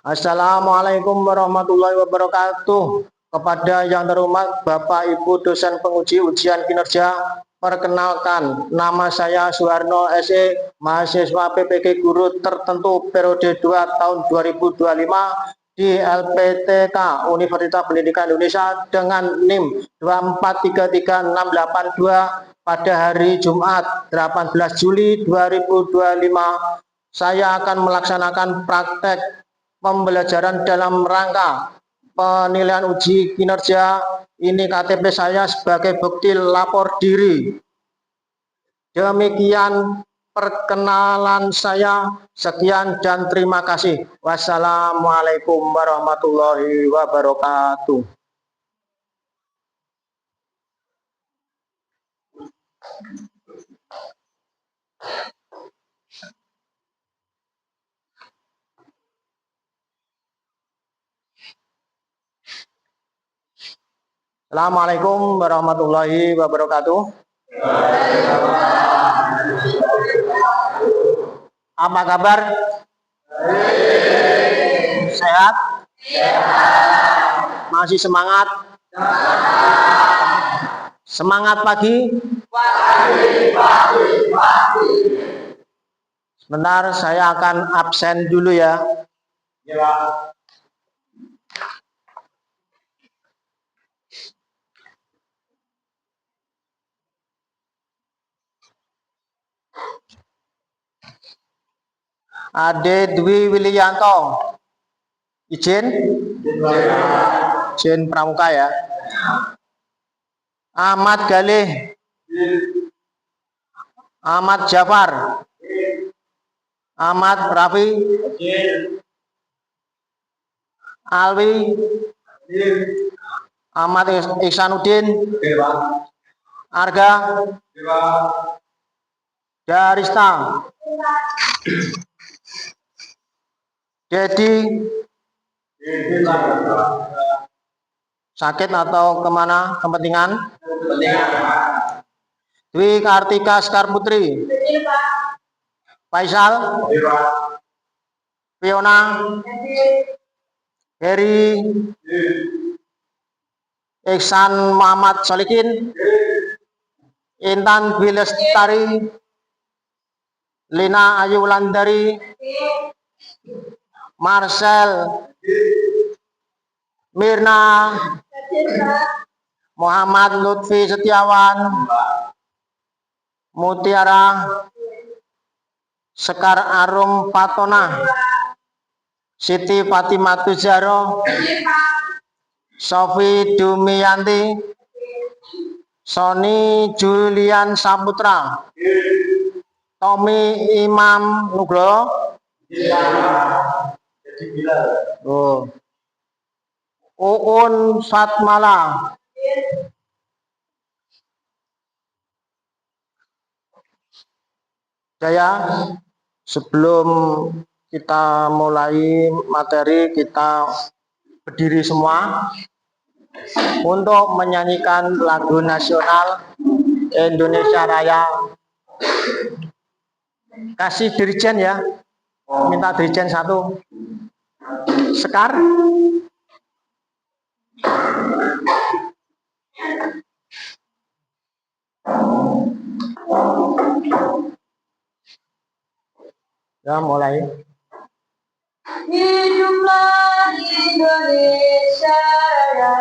Assalamualaikum warahmatullahi wabarakatuh. Kepada yang terhormat Bapak Ibu dosen penguji ujian kinerja, perkenalkan nama saya Suharno SE, mahasiswa PPG Guru Tertentu periode 2 tahun 2025 di LPTK Universitas Pendidikan Indonesia dengan NIM 2433682 pada hari Jumat 18 Juli 2025. Saya akan melaksanakan praktek pembelajaran dalam rangka penilaian uji kinerja. Ini KTP saya sebagai bukti lapor diri. Demikian perkenalan saya. Sekian dan terima kasih. Wassalamualaikum warahmatullahi wabarakatuh. Assalamualaikum warahmatullahi wabarakatuh. Apa kabar? Sehat? Masih semangat? Semangat pagi? Sebentar, saya akan absen dulu ya. Ade Dwi Wilianto, izin pramuka ya. Ahmad Galih, Ahmad Jafar, Ahmad Rafi, Alwi, Ahmad Ihsanuddin, Arga, Darista, Dedi, sakit atau kemana kepentingan? Dwi Kartika Sekar Putri, Faisal, Fiona, Heri, Iksan Muhammad Solikin, Intan Bilestari, Lina Ayu Wulandari, Marcel, Mirna, Muhammad Lutfi Setiawan, Mutiara, Sekar Arum Fatona, Siti Fatimah Tuzaro, Sofi Dumiyanti, Sony Julian Saputra, Tommy Imam Nugroho, Uun Fatmala, saya sebelum kita mulai materi, kita berdiri semua untuk menyanyikan lagu nasional Indonesia Raya. Kasih dirijen ya, minta dirijen satu. Sekar. Ya, mulai. Hiduplah Indonesia Raya,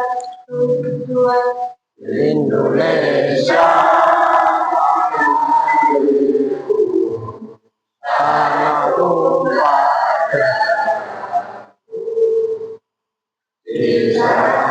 tujuan Indonesia karena tumpah Indonesia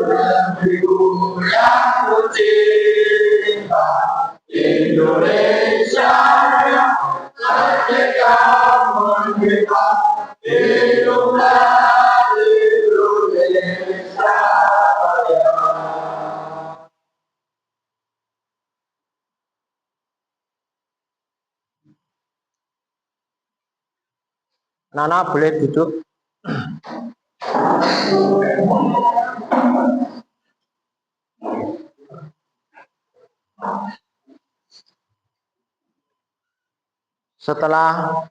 negeriku yang kucinta, Indonesia yang merdeka merdeka, hiduplah Indonesia Raya. Nana boleh duduk. Setelah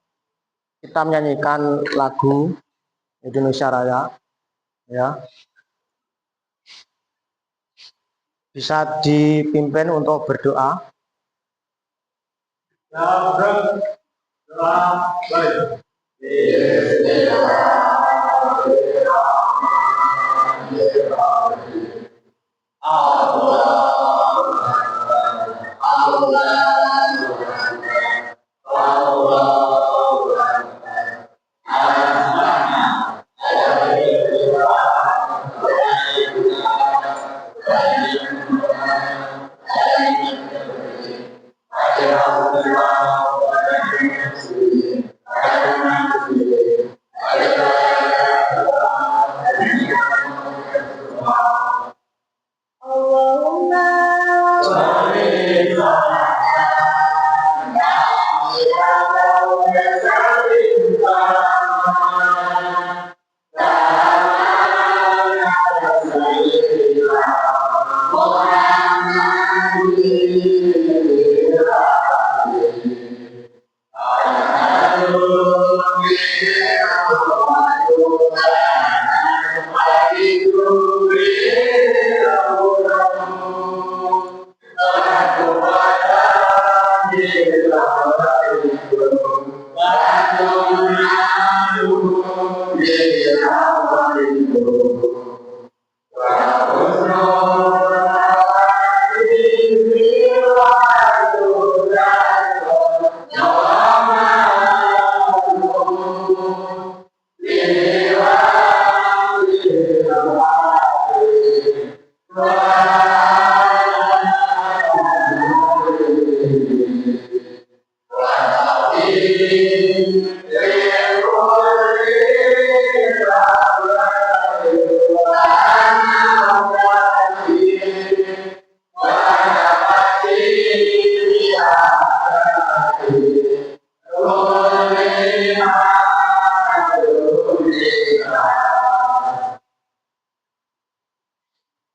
kita menyanyikan lagu Indonesia Raya, ya, bisa dipimpin untuk berdoa.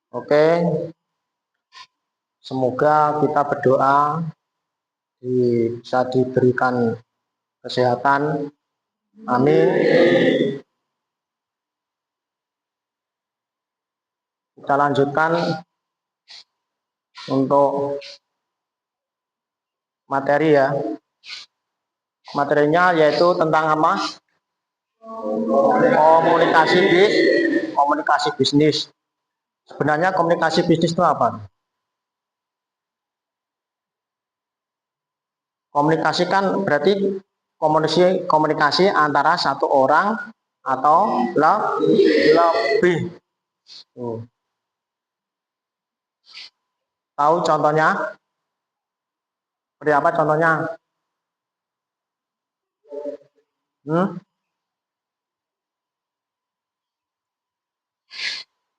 Oke, semoga kita berdoa bisa diberikan kesehatan. Amin. Kita lanjutkan untuk materi ya. Materinya yaitu tentang apa? Komunikasi bisnis. Sebenarnya komunikasi bisnis itu apa? Komunikasi kan berarti komunikasi antara satu orang atau lebih. Tahu contohnya? Seperti apa contohnya?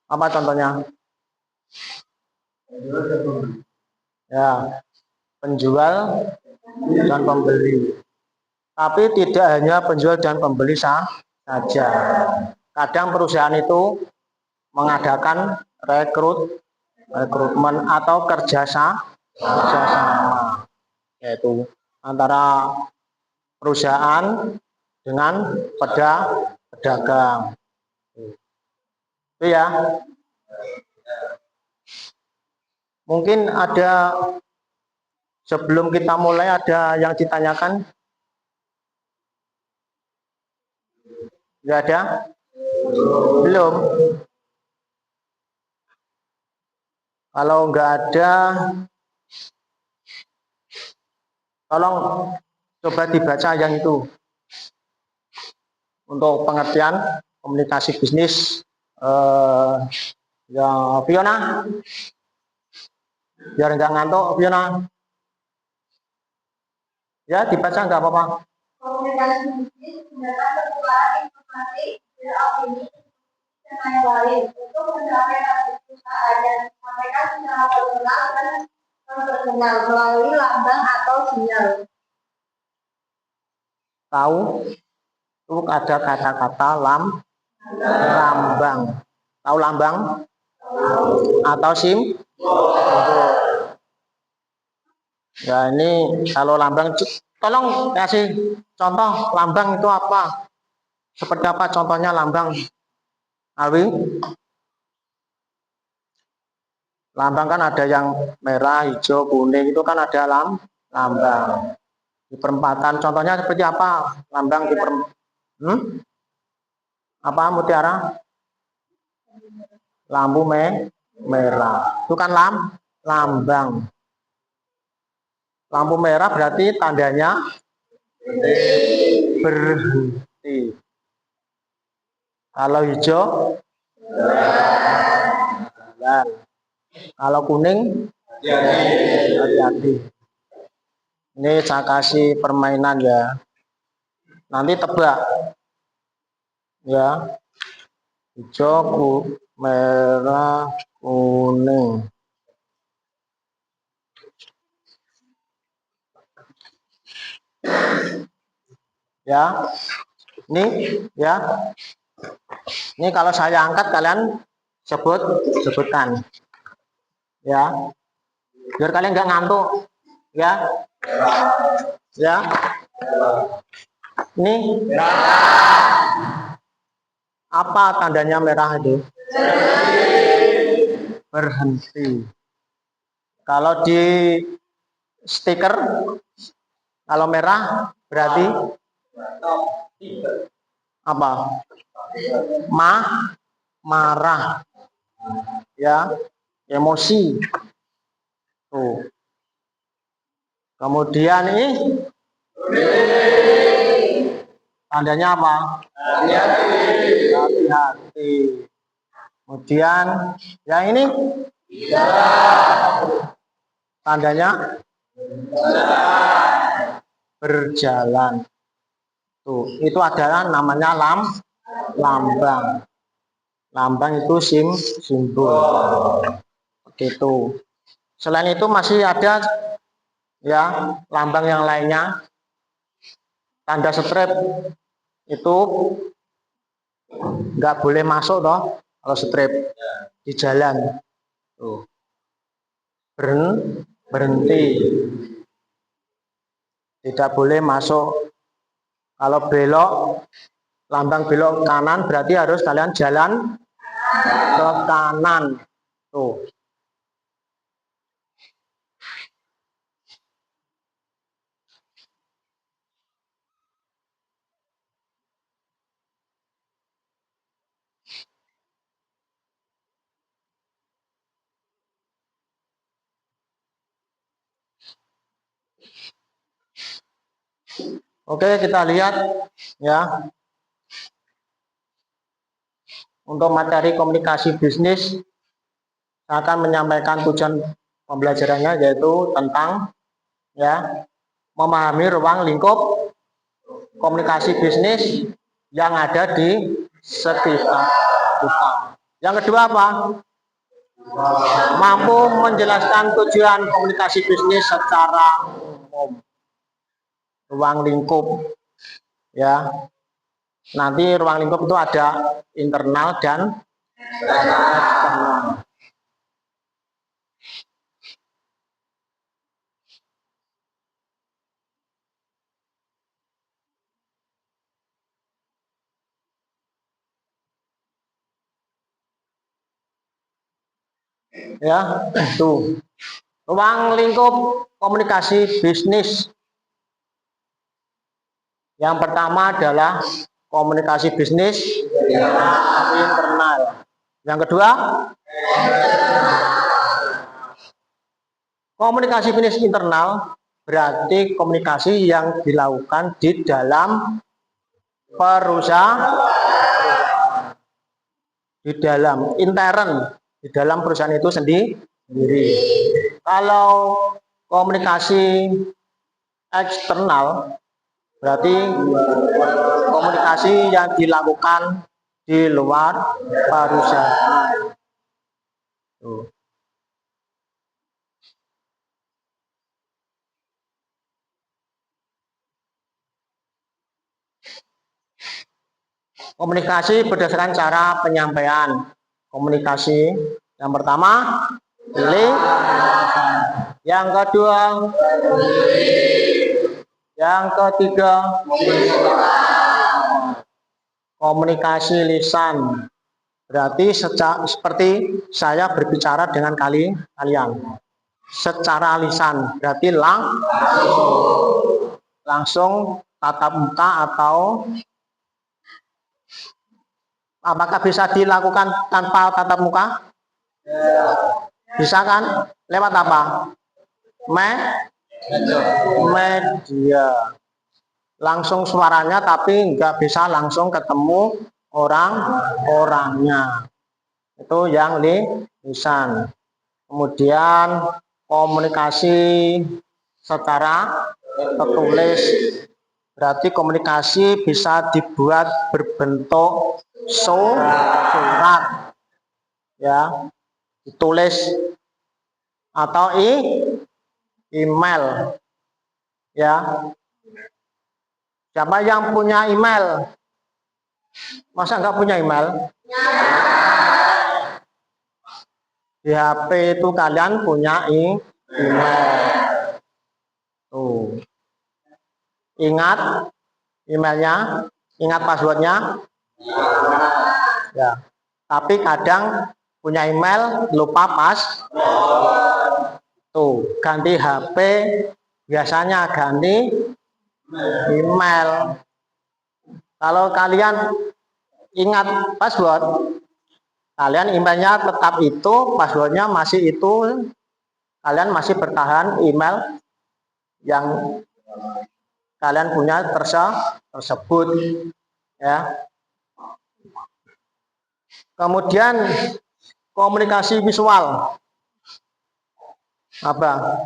Apa contohnya? Ya, penjual dan pembeli. Tapi tidak hanya penjual dan pembeli saja. Kadang perusahaan itu mengadakan rekrutmen atau kerjasama, yaitu antara perusahaan dengan pedagang. Itu ya. Mungkin ada, sebelum kita mulai, ada yang ditanyakan? Enggak ada? Belum? Kalau enggak ada, tolong coba dibaca yang itu. Untuk pengertian komunikasi bisnis eh ya Fiona, biar nggak ngantuk Fiona. Ya dibaca nggak apa-apa. Komunikasi bisnis menggunakan pertukaran informasi, beropini, dan lain-lain untuk mencapai target perusahaan dan disampaikan secara personal dan non-personal melalui lambang atau sinyal. Tahu? Itu ada kata-kata lambang. Tahu lambang? Atau ya ini kalau lambang, tolong kasih contoh lambang itu apa? Seperti apa contohnya lambang? Alwi? Lambang kan ada yang merah, hijau, kuning, itu kan ada lambang. Di perempatan contohnya seperti apa? Lambang di apa Mutiara? Lampu merah. Itu kan lambang. Lampu merah berarti tandanya berhenti. Kalau hijau jalan. Kalau kuning hati-hati. Ini saya kasih permainan ya. Nanti tebak. Ya. Hijau, merah, kuning. Ya. Ini ya. Ini kalau saya angkat kalian sebutkan. Ya. Biar kalian nggak ngantuk. Ya. Ya. Ini apa tandanya merah itu? Berhenti. Kalau di stiker, kalau merah berarti apa? Marah. Ya, emosi. Tuh. Kemudian ini tandanya apa? Hati-hati. Kemudian yang ini tandanya berjalan. Tuh, itu adalah namanya lambang. Lambang itu simbol. Begitu. Selain itu masih ada ya lambang yang lainnya. Tanda strip itu nggak boleh masuk toh kalau strip di jalan. Tuh. Berhenti. Tidak boleh masuk. Kalau belok, lambang belok kanan berarti harus kalian jalan ke kanan. Tuh. Oke, kita lihat ya. Untuk materi komunikasi bisnis, saya akan menyampaikan tujuan pembelajarannya yaitu tentang ya memahami ruang lingkup komunikasi bisnis yang ada di sekitar kita. Yang kedua apa? Mampu menjelaskan tujuan komunikasi bisnis secara umum. Ruang lingkup ya. Nanti ruang lingkup itu ada internal dan eksternal. Ya, tuh. Ruang lingkup komunikasi bisnis. Yang pertama adalah komunikasi bisnis internal. Yang kedua, komunikasi bisnis internal berarti komunikasi yang dilakukan di dalam perusahaan. di dalam intern di dalam perusahaan itu sendiri. Kalau komunikasi eksternal berarti komunikasi yang dilakukan di luar perusahaan. Tuh. Komunikasi berdasarkan cara penyampaian. Komunikasi yang pertama, yang kedua, yang ketiga, komunikasi lisan. Berarti seperti saya berbicara dengan kalian secara lisan. Berarti langsung tatap muka, atau apakah bisa dilakukan tanpa tatap muka? Bisa kan? Lewat apa? Media. Langsung suaranya, tapi nggak bisa langsung ketemu orangnya. Itu yang lisan. Kemudian komunikasi secara tertulis. Berarti komunikasi bisa dibuat berbentuk surat, ya, ditulis, atau email, ya. Siapa yang punya email? Masa nggak punya email? Di HP itu kalian punya email. Tuh. Ingat emailnya, ingat passwordnya. Ya. Tapi kadang punya email lupa tuh, ganti HP, biasanya ganti email. Kalau kalian ingat password, kalian emailnya tetap itu, passwordnya masih itu, kalian masih bertahan email yang kalian punya tersebut, ya. Kemudian komunikasi visual. Apa?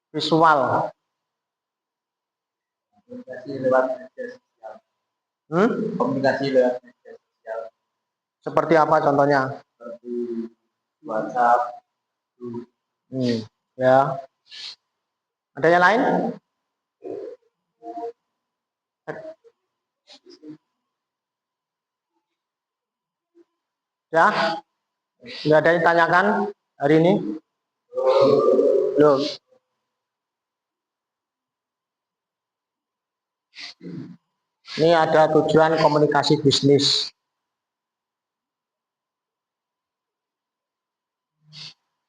Visual. Komunikasi lewat media sosial. Seperti apa contohnya? Seperti WhatsApp. Ya. Ada yang lain? Ya? Nggak ada yang ditanyakan hari ini? Belum. Ini ada tujuan komunikasi bisnis.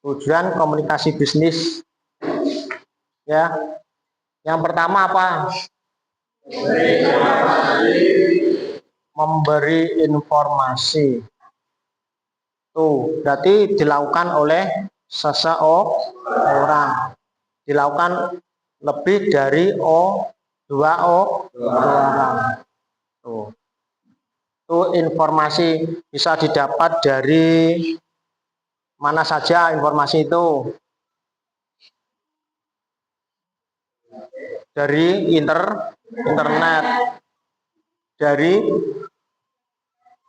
Tujuan komunikasi bisnis, ya. Yang pertama apa? Memberi informasi. Tuh, berarti dilakukan oleh seseorang. Dilakukan lebih dari dua orang. Tuh. Tuh, informasi bisa didapat dari mana saja informasi itu? Dari internet, dari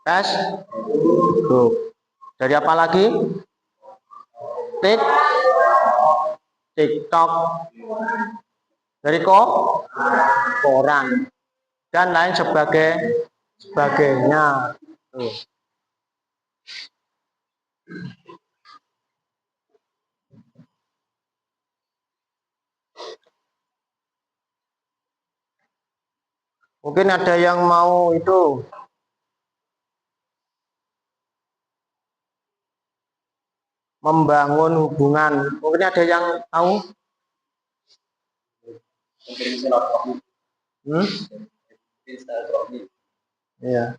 Facebook, dari apa lagi? TikTok, dari koran, dan lain sebagainya. Mungkin ada yang mau itu membangun hubungan. Mungkin ada yang tahu? Iya.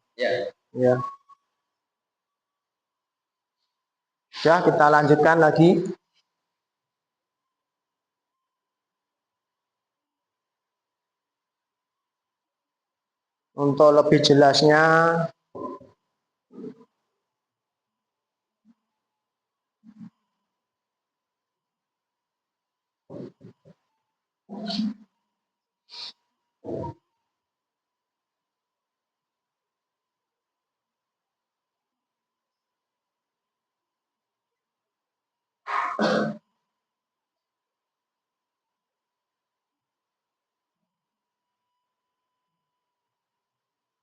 Ya. Ya, kita lanjutkan lagi. Untuk lebih jelasnya,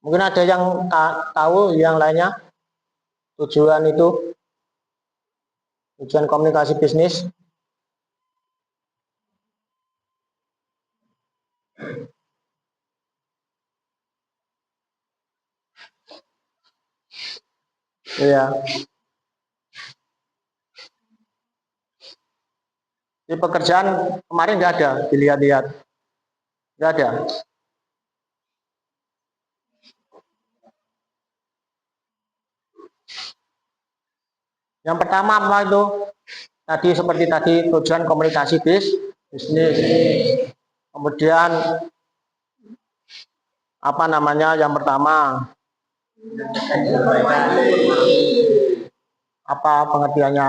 Mungkin ada yang tahu yang lainnya tujuan itu, tujuan komunikasi bisnis. Iya. Di pekerjaan kemarin nggak ada, dilihat-lihat. Nggak ada. Yang pertama apa itu? Tadi seperti tadi tujuan komunikasi bisnis. Kemudian apa namanya yang pertama? Apa pengertiannya?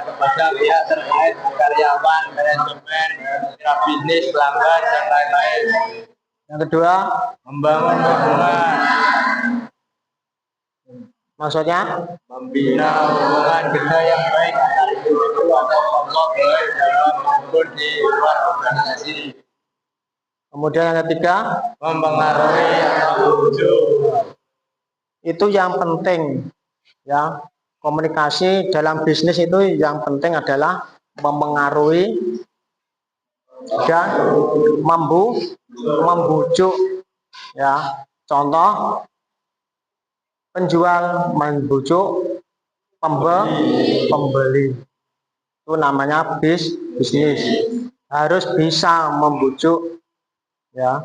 Kepada pihak terkait, karyawan, manajemen, mitra bisnis, pelanggan, dan lain-lain. Yang kedua, Membangun hubungan, maksudnya membina hubungan kerja yang baik antar individu atau kelompok baik dalam maupun di luar organisasi. kemudian yang ketiga, Mempengaruhi atau membujuk. itu yang penting ya. Komunikasi dalam bisnis itu yang penting adalah mempengaruhi dan membujuk ya. Contoh, penjual membujuk pembeli, itu namanya bisnis. Harus bisa membujuk ya.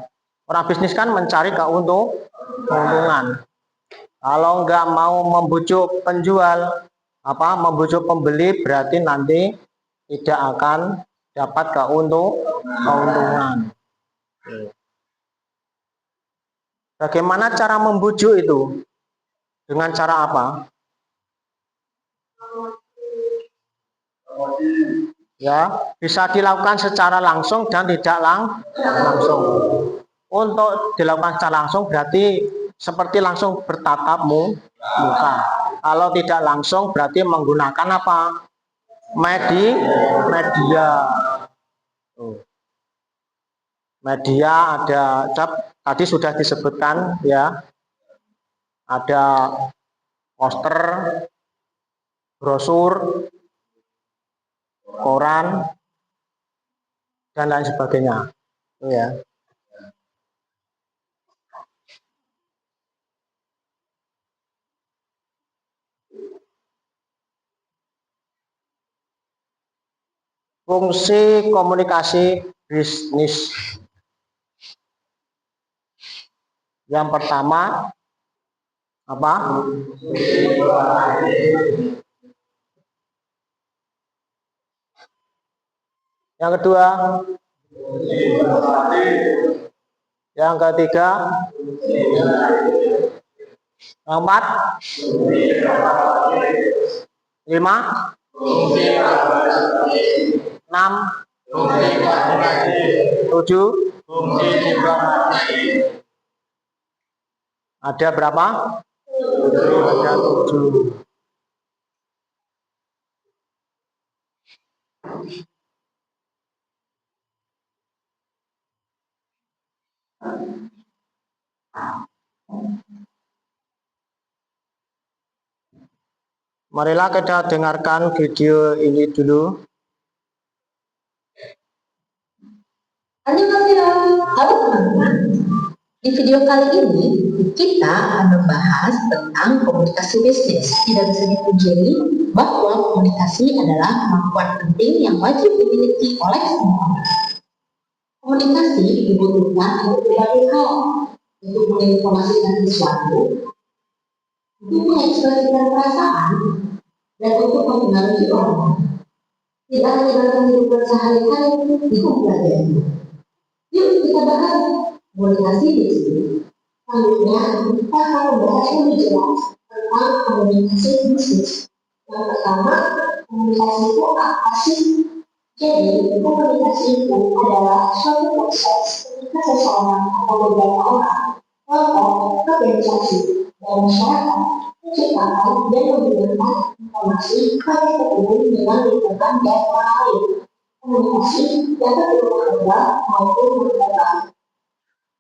Orang bisnis kan mencari keuntungan. Kalau nggak mau membujuk penjual, membujuk pembeli, berarti nanti tidak akan dapat keuntungan. Bagaimana cara membujuk itu? Dengan cara apa? Ya, bisa dilakukan secara langsung dan tidak langsung. Untuk dilakukan secara langsung berarti seperti langsung bertatap muka. Kalau tidak langsung berarti menggunakan apa? Media. Media ada tadi sudah disebutkan ya. Ada poster, brosur, koran, dan lain sebagainya. Itu ya. Fungsi komunikasi bisnis. Yang pertama apa? Yang kedua, yang ketiga, yang keempat, 5, 6, 7, ada berapa? Ada 7. Marilah kita dengarkan video ini dulu. Annyeonghaseyo, halo teman-teman. Di video kali ini kita akan membahas tentang komunikasi bisnis. Tidak bisa dipungkiri bahwa komunikasi adalah kemampuan penting yang wajib dimiliki oleh semua orang. Komunikasi dibutuhkan untuk berbagai hal, untuk menginformasikan sesuatu, untuk mengekspresikan perasaan, dan untuk mempengaruhi orang lain. Tidak hanya dalam kehidupan sehari-hari, itu pelajari. Yuk kita bahas komunikasi bisnis. Selanjutnya kita akan membahas lebih jelas tentang komunikasi bisnis. Yang pertama, komunikasi itu apa sih? Jadi, komunikasi itu adalah suatu proses ketika seseorang atau beberapa orang, kelompok, organisasi, dan masyarakat menciptakan dan memberikan informasi kepada terhubung dengan lingkungan dan orang lain. Komunikasi dapat berupa verbal maupun non-verbal.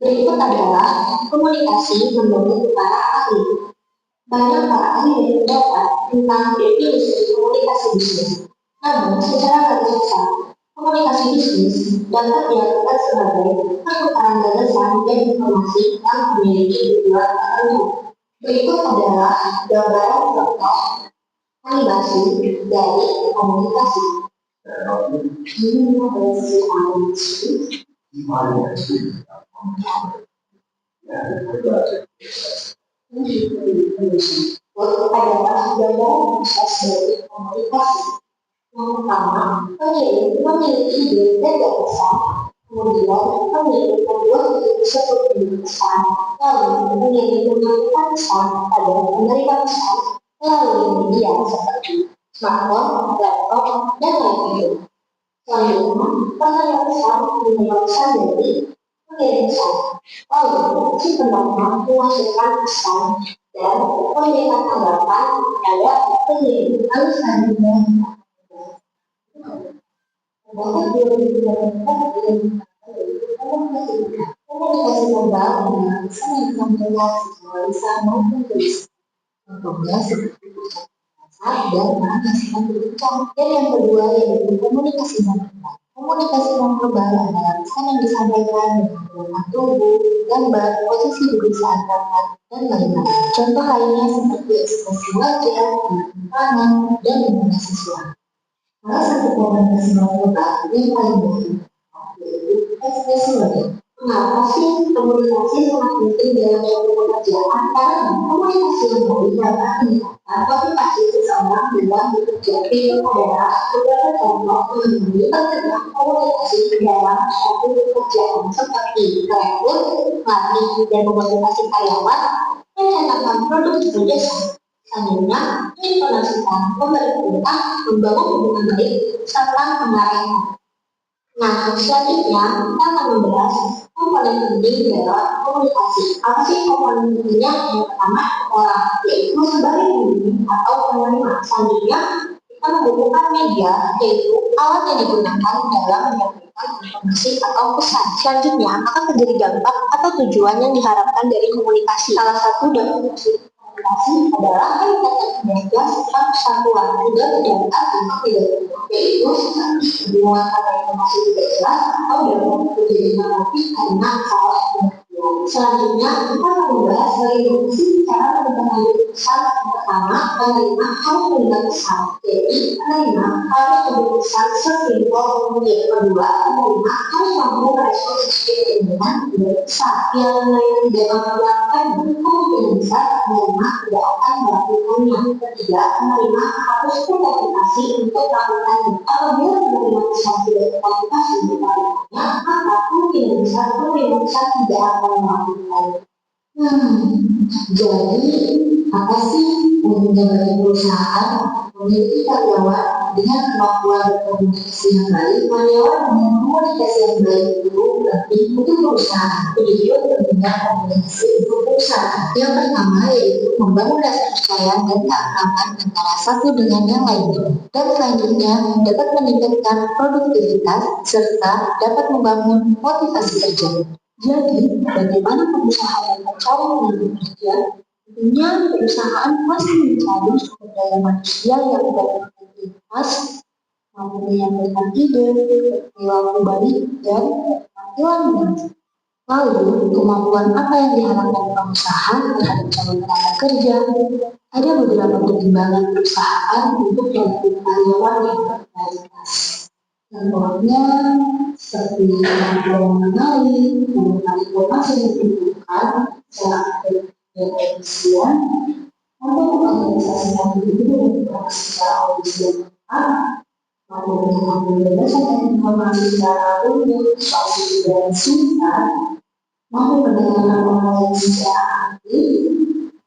Berikut adalah komunikasi menurut para ahli. Banyak para ahli yang berpendapat tentang definisi komunikasi bisnis. Namun, secara garis besar, komunikasi bisnis dapat diartikan sebagai pertukaran gagasan dan informasi yang memiliki tujuan tertentu. Berikut adalah gambaran contoh animasi dari komunikasi. Berikut adalah gambaran proses dari komunikasi. Yang pertama, pengirim memiliki ide dan gagasan, kemudian pengirim membuat ide tersebut menjadi pesan, lalu pengirim menyampaikan pesan pada penerima pesan melalui media seperti smartphone, laptop, dan lain-lain. Selanjutnya, penerima pesan menerima pesan dari pengirim pesan, lalu si penerima memasukkan pesan dan memberikan tanggapan kepada pengirim. Lalu selanjutnya komunikasi verbal adalah pesan yang disampaikan secara lisan maupun tulisan. Contohnya seperti ucapan kasar dan mengasihkan berbicara. Dan yang kedua yaitu komunikasi non-verbal. Komunikasi non-verbal adalah pesan yang disampaikan dengan gerakan tubuh, gambar, posisi duduk saat berangkat, dan lain-lain. Contoh lainnya seperti ekspresi wajah, tangan, dan intonasi suara. Salah satu komunikasi non-verbal yang paling baik yaitu ekspresi wajah. Mengapa sih komunikasi sangat penting dalam suatu pekerjaan? Karena komunikasi yang baik dapat meningkatkan motivasi seseorang dalam bekerja. Itu adalah beberapa contoh mengenai pentingnya komunikasi dalam suatu pekerjaan seperti rekrut, melatih dan memotivasi karyawan, mencetakkan produk atau jasa. Selanjutnya, menginformasikan, memberi perintah, membangun hubungan baik, serta mengarahkan. Nah, selanjutnya kita akan membahas komponen penting dalam komunikasi. Apa sih komponen pentingnya? Yang pertama, orang, yaitu sebagai pembimbing atau penerima. Selanjutnya, kita membutuhkan media, yaitu alat yang digunakan dalam menyampaikan informasi atau pesan. Selanjutnya, akan menjadi dampak atau tujuan yang diharapkan dari komunikasi. Salah satu definisi komunikasi adalah meningkatkan kinerja serta persatuan dan menjaga dampak negatif, yaitu seperti hubungan antara informasi tidak jelas atau dapat terjadi negatif karena salah pengertian. Selanjutnya, kita akan membahas bagaimana sih cara menindaklanjuti pesan. Pertama, penerima harus memberikan pesan. Jadi, penerima harus memberi pesan sesimpel mungkin. Kedua, penerima harus mampu merespons sesuai dengan pesan. Yang lain tidak melakukan kemungkinan besar penerima tidak akan melakukannya. Ketiga, penerima harus termotivasi untuk melakukannya. Apabila penerima pesan tidak termotivasi untuk melakukannya, maka kemungkinan besar penerima pesan tidak akan melakukannya. Jadi apa sih menjadi perusahaan memiliki karyawan dengan kemampuan berkomunikasi yang baik? Karyawan dengan komunikasi yang baik itu berarti untuk perusahaan. Video berguna komunikasi untuk perusahaan. Yang pertama yaitu membangun rasa percaya dan keakraban antara satu dengan yang lainnya. Dan selanjutnya dapat meningkatkan produktivitas serta dapat membangun motivasi kerja. Jadi, bagaimana perusahaan mencari tenaga kerja? Tentunya perusahaan pasti mencari sumber daya manusia yang berintegritas, mampu menyampaikan ide, berperilaku baik, dan berpenampilan mengajar. Lalu, kemampuan apa yang diharapkan perusahaan terhadap calon tenaga kerja? Ada beberapa pertimbangan perusahaan untuk merekrut karyawan yang berkualitas. Contohnya seperti kemampuan mengenali, menemukan informasi yang dibutuhkan secara efisien, untuk mengorganisasikan diri dan bergerak secara audisi yang tepat, mampu menangani berdasarkan informasi secara umum, spesifik dan singkat, mampu mendengarkan orang lain secara aktif,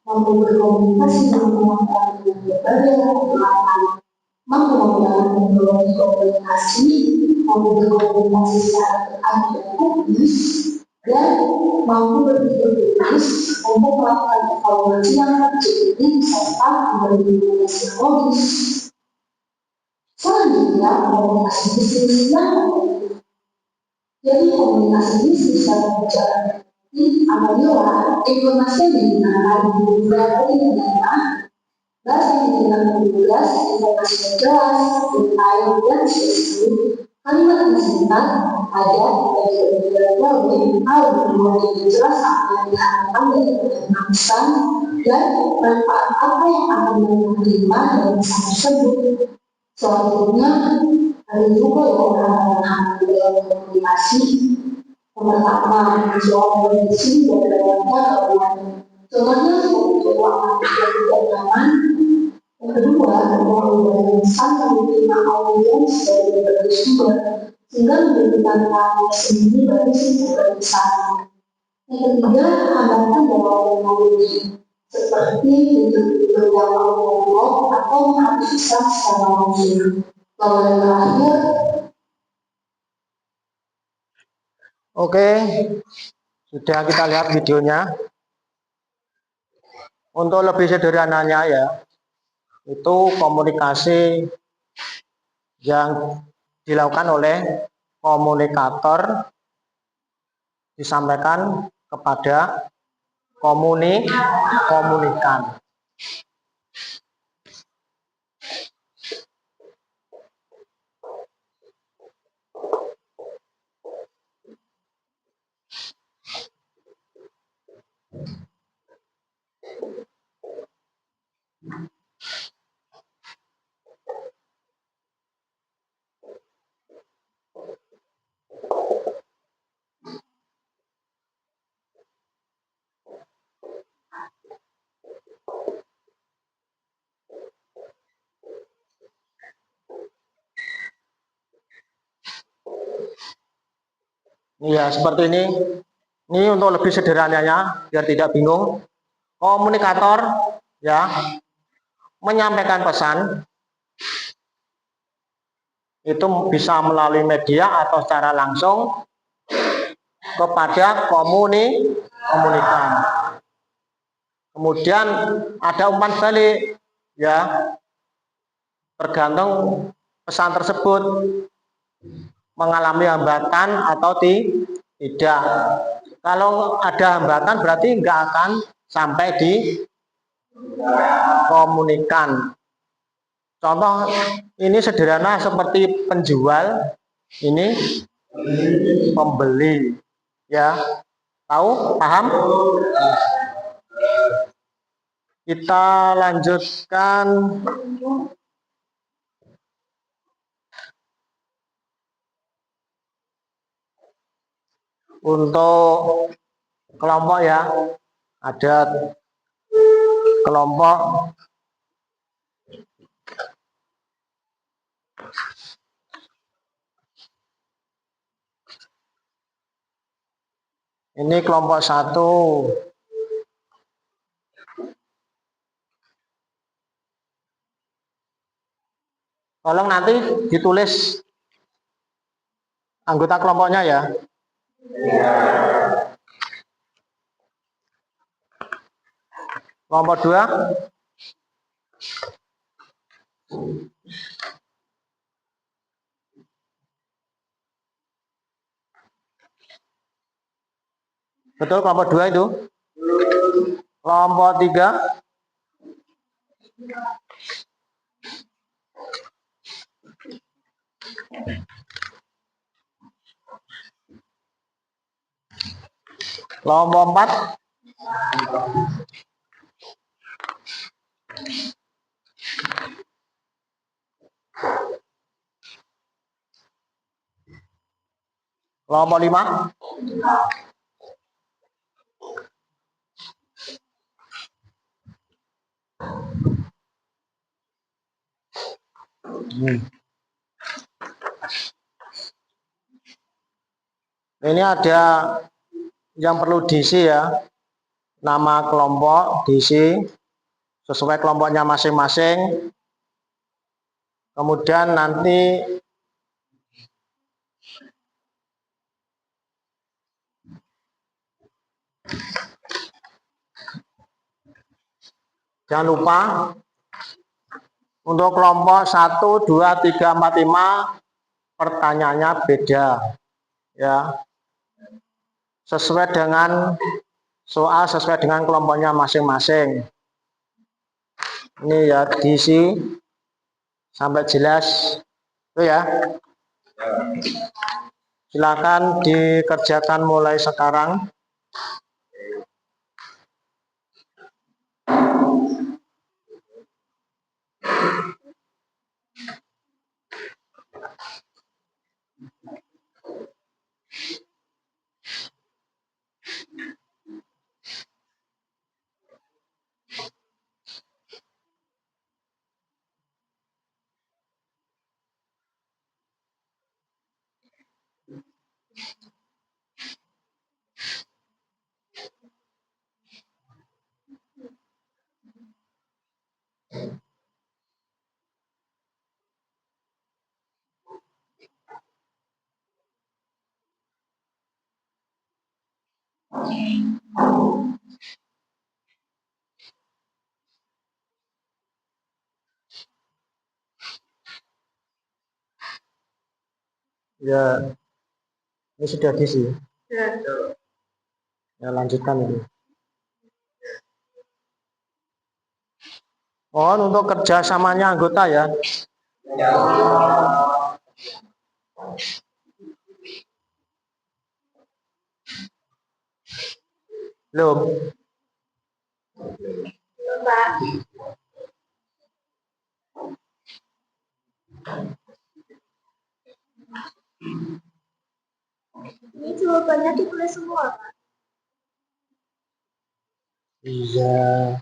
mampu berkomunikasi dengan orang dengan berbagai pengalaman mampu menggunakan teknologi komunikasi, mampu berkomunikasi secara terarah dan fokus, dan mampu berpikir kritis untuk melakukan evaluasi yang objektif serta memberi komunikasi yang logis. Selanjutnya, komunikasi bisnis yang efektif. Jadi komunikasi bisnis yang berjalan efektif apabila informasi yang digunakan berbeda dari data, bahasa yang digunakan jelas, informasi yang jelas, detail dan spesifik, kalimat yang singkat, padat, dan tidak melalui hal yang jelas apa yang diharapkan dari pesan dan manfaat apa yang akan menerima dari pesan tersebut. Selanjutnya, ada juga yang dalam komunikasi. Pertama, menjawab kondisi dan dalamnya keadaan. Contohnya seperti keuangan yang tidak nyaman. Yang kedua, mengubah pesan yang diterima audiens dari berbagai sumber sehingga memberikan makna sendiri bagi sumber pesan. Yang ketiga, hambatan dalam teknologi seperti menjawab monolog atau menghabiskan secara langsung. Lalu yang terakhir, Oke, sudah kita lihat videonya. Untuk lebih sederhananya ya, itu komunikasi yang dilakukan oleh komunikator disampaikan kepada komunikan. Ya, seperti ini. Ini untuk lebih sederhananya, biar tidak bingung. Komunikator ya menyampaikan pesan itu bisa melalui media atau secara langsung kepada komunikan. Kemudian ada umpan balik ya, tergantung pesan tersebut mengalami hambatan atau tidak. Kalau ada hambatan berarti nggak akan sampai di komunikan. Contoh ini sederhana seperti penjual, ini pembeli ya. Tahu? Paham? Kita lanjutkan untuk kelompok ya. Ada kelompok ini kelompok 1. Tolong nanti ditulis anggota kelompoknya ya. Kelompok 2. Betul, kelompok 2 itu. Kelompok 3. Kelompok 4. Kelompok 5. Ini ada yang perlu diisi ya, nama kelompok diisi sesuai kelompoknya masing-masing. Kemudian nanti jangan lupa untuk kelompok 1, 2, 3, 4, 5 pertanyaannya beda ya. Sesuai dengan soal, sesuai dengan kelompoknya masing-masing. Ini ya diisi sampai jelas itu ya. Silakan dikerjakan mulai sekarang. Ya, ini sudah diisi. Ya, lanjutkan ini. Oh, untuk kerjasamanya anggota ya. Belum. Ini jawabannya ditulis semua, Pak. Iya.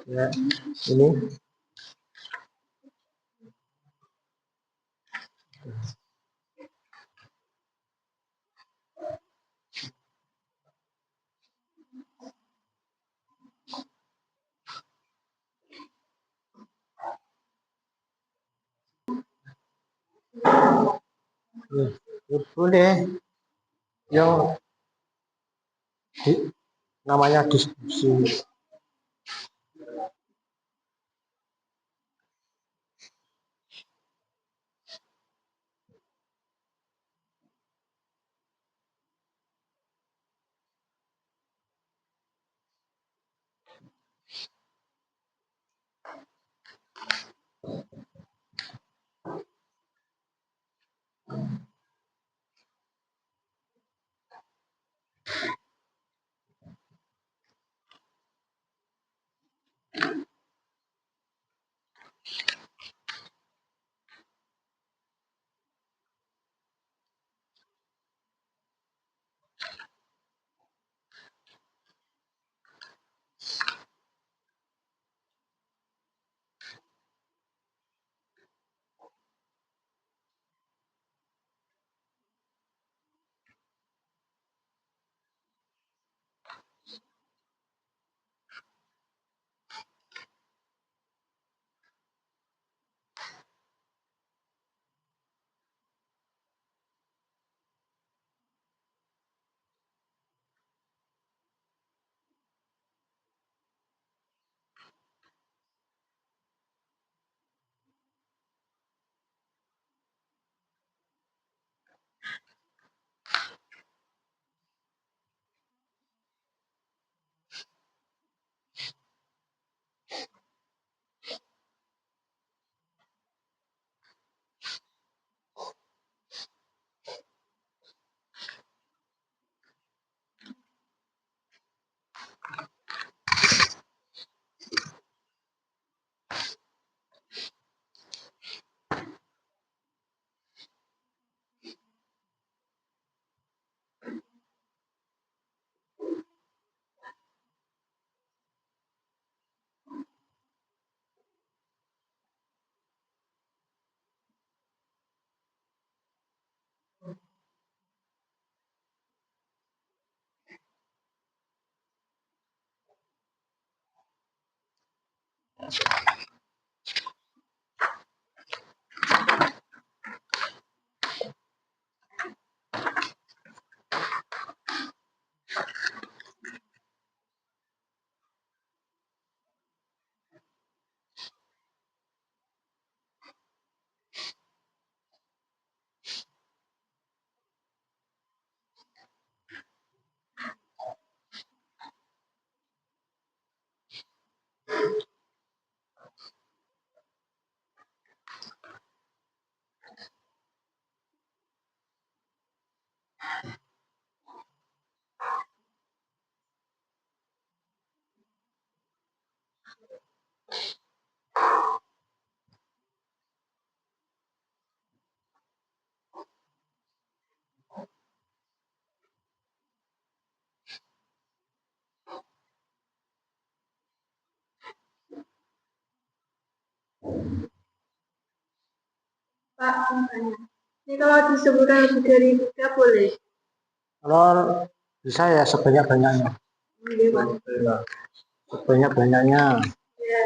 Ya, ini. Boleh yang namanya diskusi. Pak, makanya. Ini kalau disebutkan lebih dari 3 boleh. Kalau bisa ya sebanyak-banyaknya. Boleh, Pak. Sebanyak-banyaknya. Ya.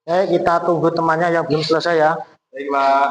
Kita tunggu temannya yang belum selesai ya. Baik, Pak.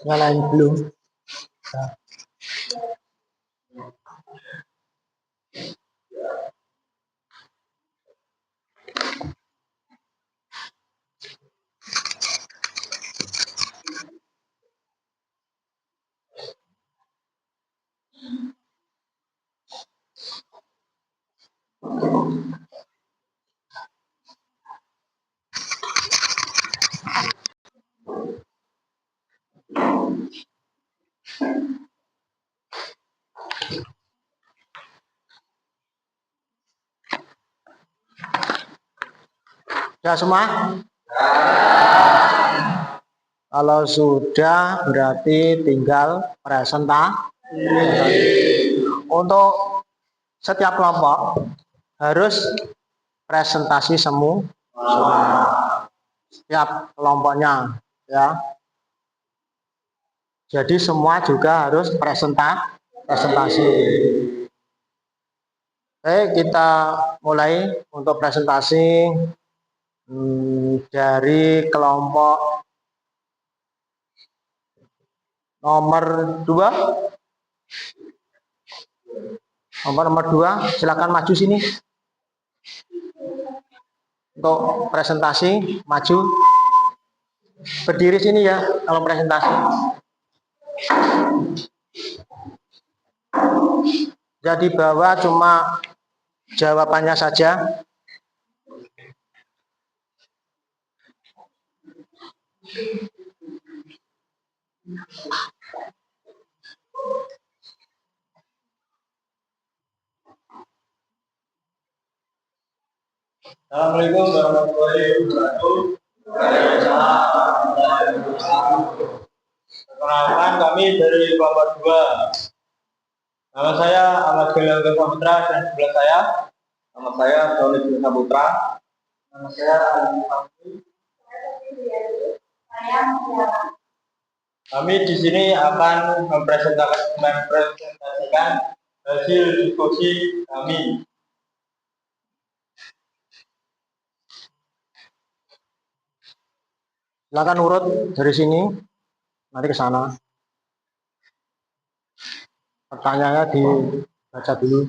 Nyalain belum? Sudah semua? Kalau sudah berarti tinggal presentasi. Untuk setiap kelompok harus presentasi semua setiap kelompoknya ya. Jadi semua juga harus presentasi. Oke, kita mulai untuk presentasi dari kelompok nomor 2. Nomor 2, silakan maju sini. Untuk presentasi maju. Berdiri sini ya kalau presentasi. Jadi bawa cuma jawabannya saja. Assalamualaikum warahmatullahi wabarakatuh. Perkenalkan, kami dari kelompok 2. Nama saya Ahmad Gilang Saputra dan sebelah saya nama saya Tony Saputra. Nama saya Ali Fahmi. Kami di sini akan mempresentasikan hasil diskusi kami. Silakan urut dari sini, nanti ke sana. Pertanyaannya dibaca dulu.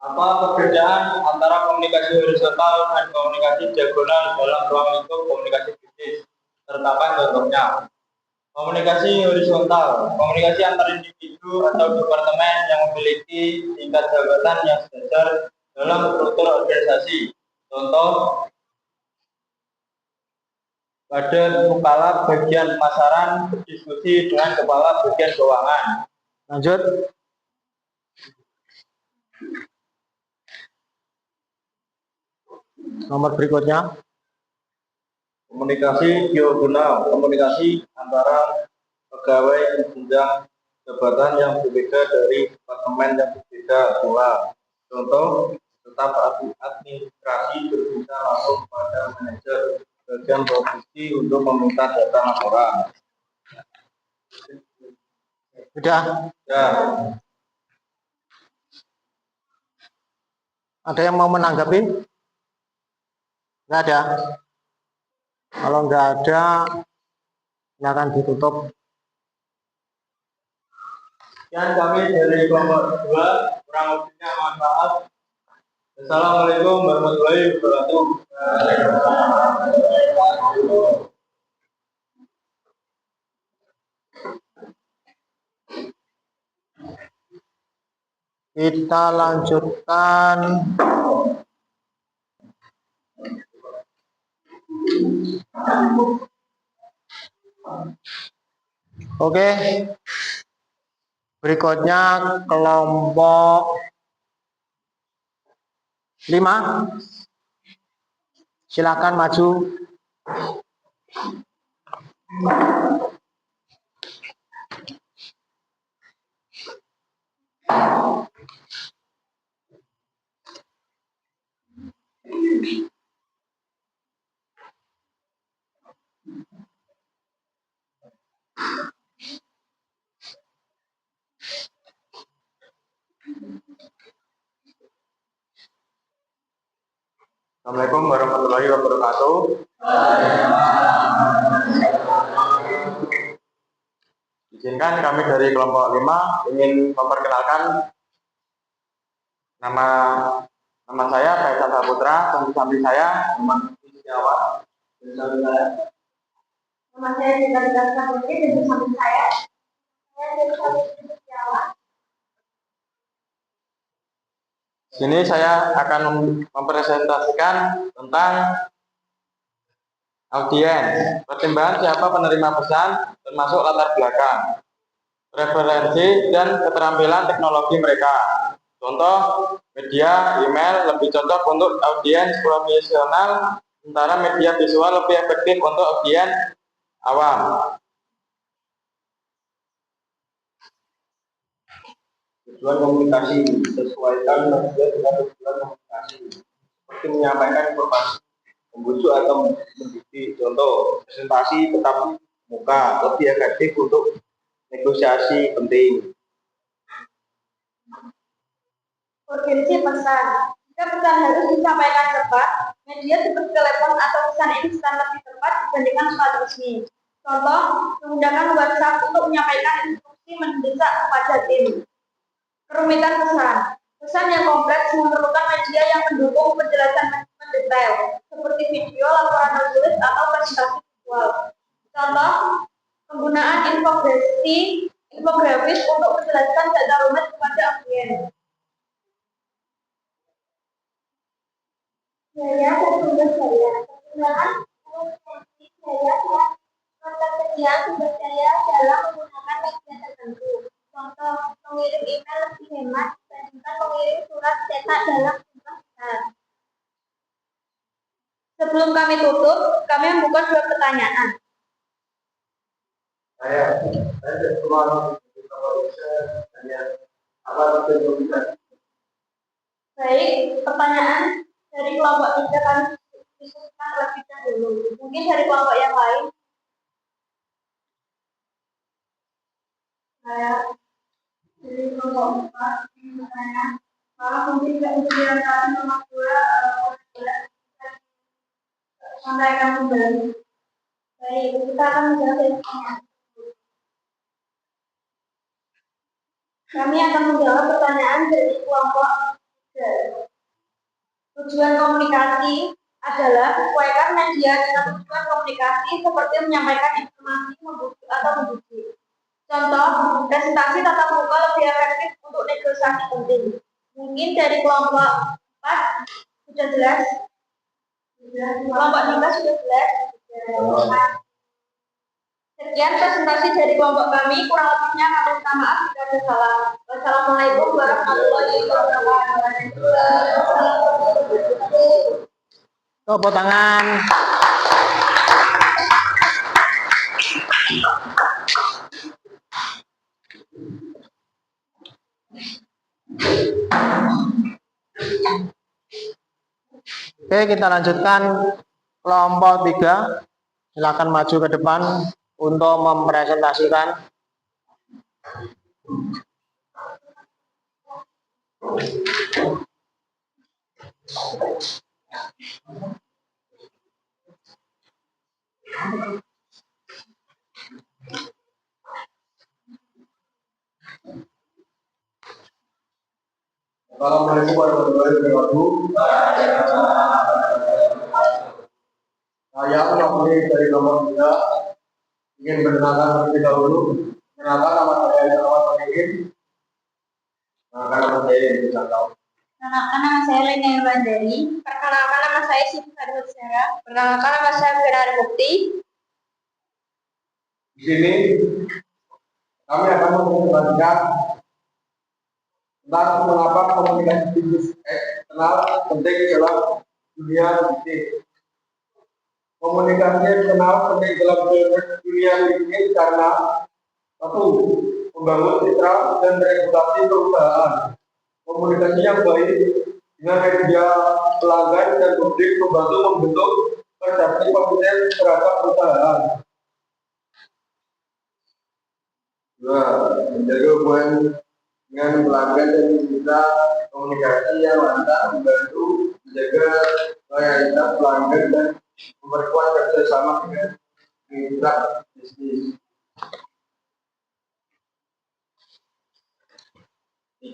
Apa perbedaan antara komunikasi horizontal dan komunikasi diagonal dalam ruang lingkup komunikasi bisnis? Sertakan contohnya. Komunikasi horizontal, komunikasi antar individu atau departemen yang memiliki tingkat jabatan yang sejajar dalam struktur organisasi. Contoh, pada kepala bagian pemasaran berdiskusi dengan kepala bagian keuangan. Lanjut. Nomor berikutnya. Komunikasi diagonal, komunikasi antara pegawai di jenjang jabatan yang berbeda dari departemen yang berbeda pula. Contoh, staf administrasi berbicara langsung pada manajer bagian produksi untuk meminta data laporan. Sudah? Ya. Ada yang mau menanggapi? Nggak ada. Kalau nggak ada, silakan ditutup. Sekian kami dari kelompok 2, kurang lebihnya mohon maaf. Assalamualaikum warahmatullahi wabarakatuh. Kita lanjutkan. Oke. Berikutnya kelompok 5. Silakan maju. Assalamualaikum warahmatullahi wabarakatuh. Izinkan kami dari kelompok 5 ingin memperkenalkan nama saya Faisal Saputra, samping saya Muhammad Setiawan, dan samping saya Nama saya Dita Putri, dan samping saya Dita Setiawan. Sini saya akan mempresentasikan tentang audiens, pertimbangan siapa penerima pesan, termasuk latar belakang, referensi, dan keterampilan teknologi mereka. Contoh, media email lebih cocok untuk audiens profesional, sementara media visual lebih efektif untuk audiens awam. Tujuan komunikasi sesuaikan media dengan tujuan komunikasi, seperti menyampaikan informasi, membujuk atau mendidik. Contoh, presentasi tetap muka lebih efektif untuk negosiasi penting. Urgensi pesan. Jika pesan harus disampaikan cepat, media seperti telepon atau pesan instan lebih tepat dibandingkan surat resmi. Contoh, menggunakan WhatsApp untuk menyampaikan instruksi mendesak kepada tim. Kerumitan pesan. Pesan yang kompleks memerlukan media yang mendukung penjelasan mendetail, seperti video, laporan tertulis, atau presentasi visual. Contoh, penggunaan infografis untuk menjelaskan data rumit kepada audiens. Saya sumber daya. Penggunaan urgensi daya ketersediaan sumber daya dalam menggunakan media tertentu. Contoh, mengirim email lebih hemat dibandingkan mengirim surat cetak dalam jumlah besar. Sebelum kami tutup, kami membuka 2 pertanyaan. Baik, pertanyaan dari kelompok 3 kami diskusikan terlebih dahulu. Mungkin dari kelompok yang lain. Saya dari kelompok 4 ingin bertanya, kalau mungkin tidak menjelaskan nomor 2 sampaikan kembali. Baik, kita akan menjawab pertanyaan. Kami akan menjawab pertanyaan dari kelompok 3. Tujuan komunikasi adalah sesuaikan media dengan tujuan komunikasi seperti menyampaikan informasi, membujuk atau mendidik. Contoh, presentasi tatap muka lebih efektif untuk negosiasi penting. Mungkin dari kelompok 4 sudah jelas. Kelompok 5 sudah jelas. Sekian presentasi dari kelompok kami, kurang lebihnya kami minta maaf jika ada salah. Wassalamualaikum warahmatullahi wabarakatuh. Tepuk tangan. Oke, kita lanjutkan kelompok 3. Silakan maju ke depan untuk mempresentasikan. Assalamualaikum warahmatullahi wabarakatuh. Saya mewakili dari kelompok 3 ingin mengenalkan terlebih dahulu. Kenalkan nama saya Muhammad Manikin. Nama saya Indra Tahu. Perkenalkan nama saya Lena Irwandari. Perkenalkan nama saya Siti Farhud Zahra. Perkenalkan nama saya Firari Bukti. Di sini kami akan mempresentasikan tentang mengapa komunikasi bisnis eksternal penting dalam dunia bisnis. Komunikasi eksternal penting dalam dunia bisnis karena 1. Membangun citra dan reputasi perusahaan. Komunikasi yang baik dengan media pelanggan dan publik membantu membentuk persepsi positif terhadap perusahaan. 2. Menjaga hubungan dengan pelanggan dan mitra komunikasi yang lancar membantu menjaga loyalitas pelanggan dan memperkuat kerjasama dengan mitra bisnis.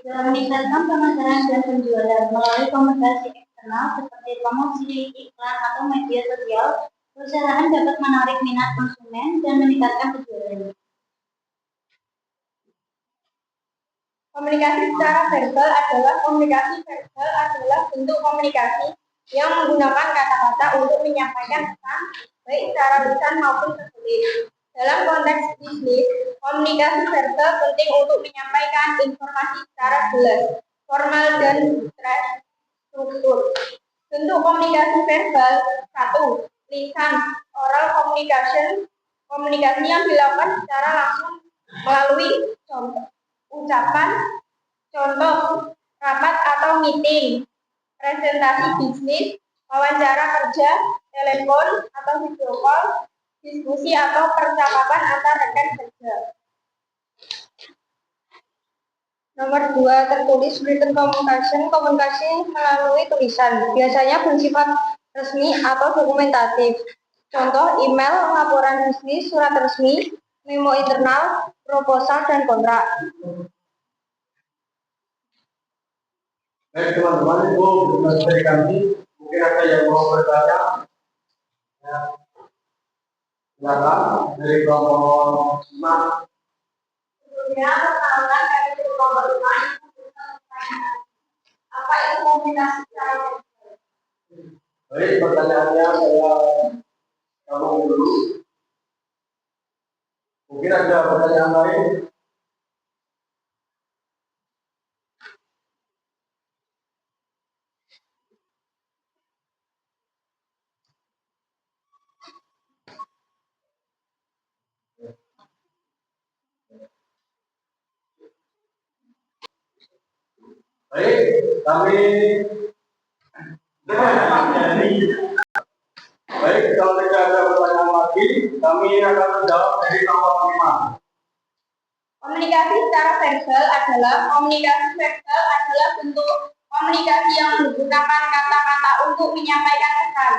Meningkatkan pemasaran dan penjualan melalui komunikasi eksternal seperti promosi, iklan, atau media sosial. Perusahaan dapat menarik minat konsumen dan meningkatkan penjualan. Komunikasi secara verbal adalah bentuk komunikasi yang menggunakan kata-kata untuk menyampaikan pesan, baik secara lisan maupun tertulis. Dalam konteks bisnis, komunikasi verbal penting untuk menyampaikan informasi secara jelas, formal, dan terstruktur. Bentuk komunikasi verbal 1. Lisan, oral communication, komunikasi yang dilakukan secara langsung melalui ucapan, contoh, rapat atau meeting, presentasi bisnis, wawancara kerja, telepon atau video call, diskusi atau percakapan antar rekan kerja. Nomor 2, tertulis written communication, komunikasi melalui tulisan, biasanya bersifat resmi atau dokumentatif. Contoh, email, laporan bisnis, surat resmi, memo internal, proposal, dan kontrak. Baik teman-teman, itu dari kami. Mungkin ada yang mau bertanya. Ya. Silakan dari kelompok 5. Sebelumnya, perkenalan kami dari kelompok 5 apa itu komunikasi secara verbal? Baik, pertanyaannya saya sambung dulu. Mungkin ada pertanyaan lain. Baik, kami baik, kalau tidak ada pertanyaan lagi, kami akan menjawab dari kelompok 5. Komunikasi secara verbal adalah bentuk komunikasi yang menggunakan kata-kata untuk menyampaikan pesan,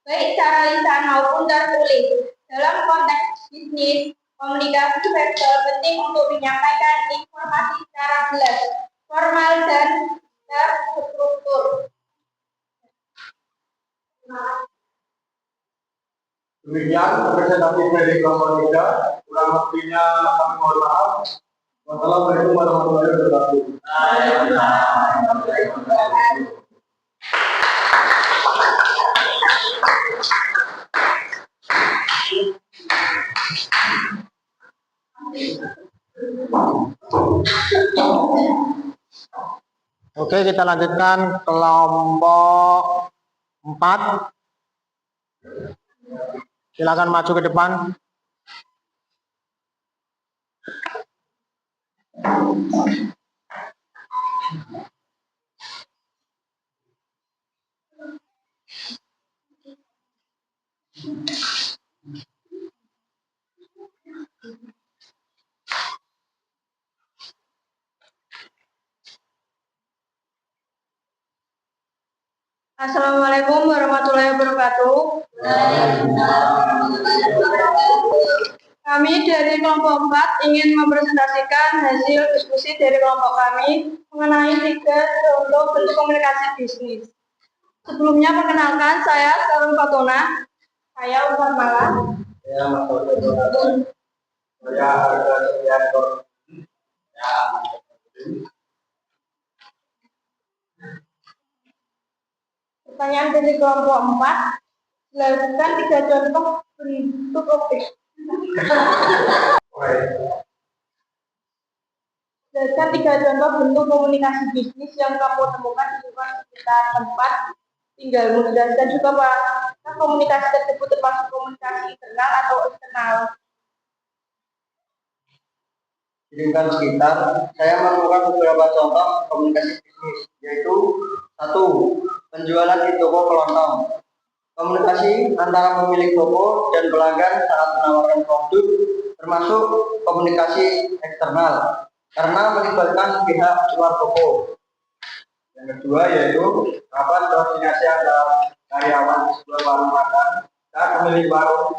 baik secara lisan maupun tertulis. Dalam konteks bisnis, komunikasi verbal penting untuk menyampaikan informasi secara jelas, formal, dan terstruktur. Demikian presentasi dari kelompok 3. Kurang lebihnya kami mohon maaf. Wassalamualaikum warahmatullahi wabarakatuh. Oke, kita lanjutkan kelompok 4. Silakan maju ke depan. Assalamualaikum warahmatullahi wabarakatuh. Kami dari kelompok 4 ingin mempresentasikan hasil diskusi dari kelompok kami mengenai 3 contoh bentuk komunikasi bisnis. Sebelumnya perkenalkan, saya Sarun Fatona, saya Ustaz Mala. Ya, Mas Fatona. Saya Arga Supriyanto. Ya. Pertanyaan dari kelompok 4, jelaskan 3 contoh bentuk Jelaskan 3 contoh bentuk komunikasi bisnis yang kamu temukan di lingkungan sekitar tempat tinggalmu. Jelaskan juga apakah komunikasi tersebut termasuk komunikasi internal atau eksternal. Di lingkungan sekitar, saya menemukan beberapa contoh komunikasi bisnis, yaitu 1. Penjualan di toko kelontong. Komunikasi antara pemilik toko dan pelanggan saat menawarkan produk termasuk komunikasi eksternal karena melibatkan pihak luar toko. Yang kedua yaitu rapat koordinasi antara karyawan di sebuah warung makan dan pemilik warung.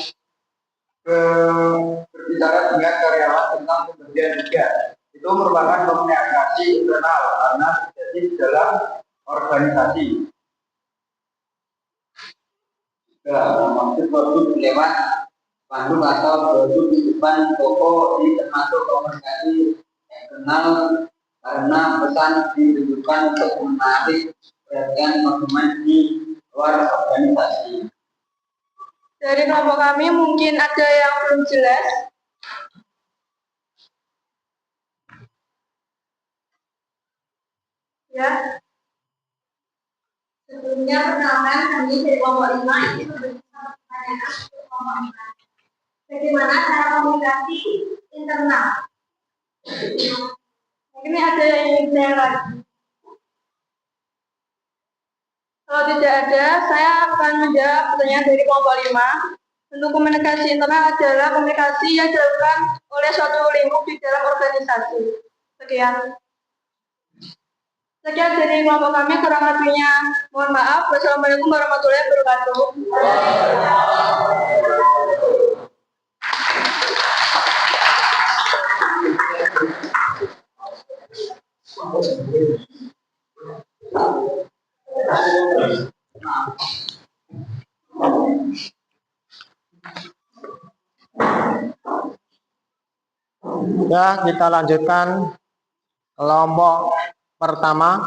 berbicara dengan karyawan tentang pembagian tugas. Itu merupakan komunikasi internal karena terjadi di dalam organisasi. Maksud produk lewat panduk atau produk di depan toko ini termasuk komunikasi eksternal karena pesan ditujukan untuk menarik perhatian konsumen di luar organisasi. Dari kelompok kami mungkin ada yang belum jelas. Ya. Sebelumnya perkenalkan kami dari kelompok 5 ini memberikan pertanyaan untuk kelompok 5. Bagaimana cara komunikasi internal? Ini ada yang ingin saya lagi. Kalau tidak ada, saya akan menjawab pertanyaan dari kelompok 5. Bentuk komunikasi internal adalah komunikasi yang dilakukan oleh suatu lingkup di dalam organisasi. Sekian dari kelompok kami, kurang lebihnya mohon maaf. Wassalamualaikum warahmatullahi wabarakatuh. Ya, kita lanjutkan kelompok pertama.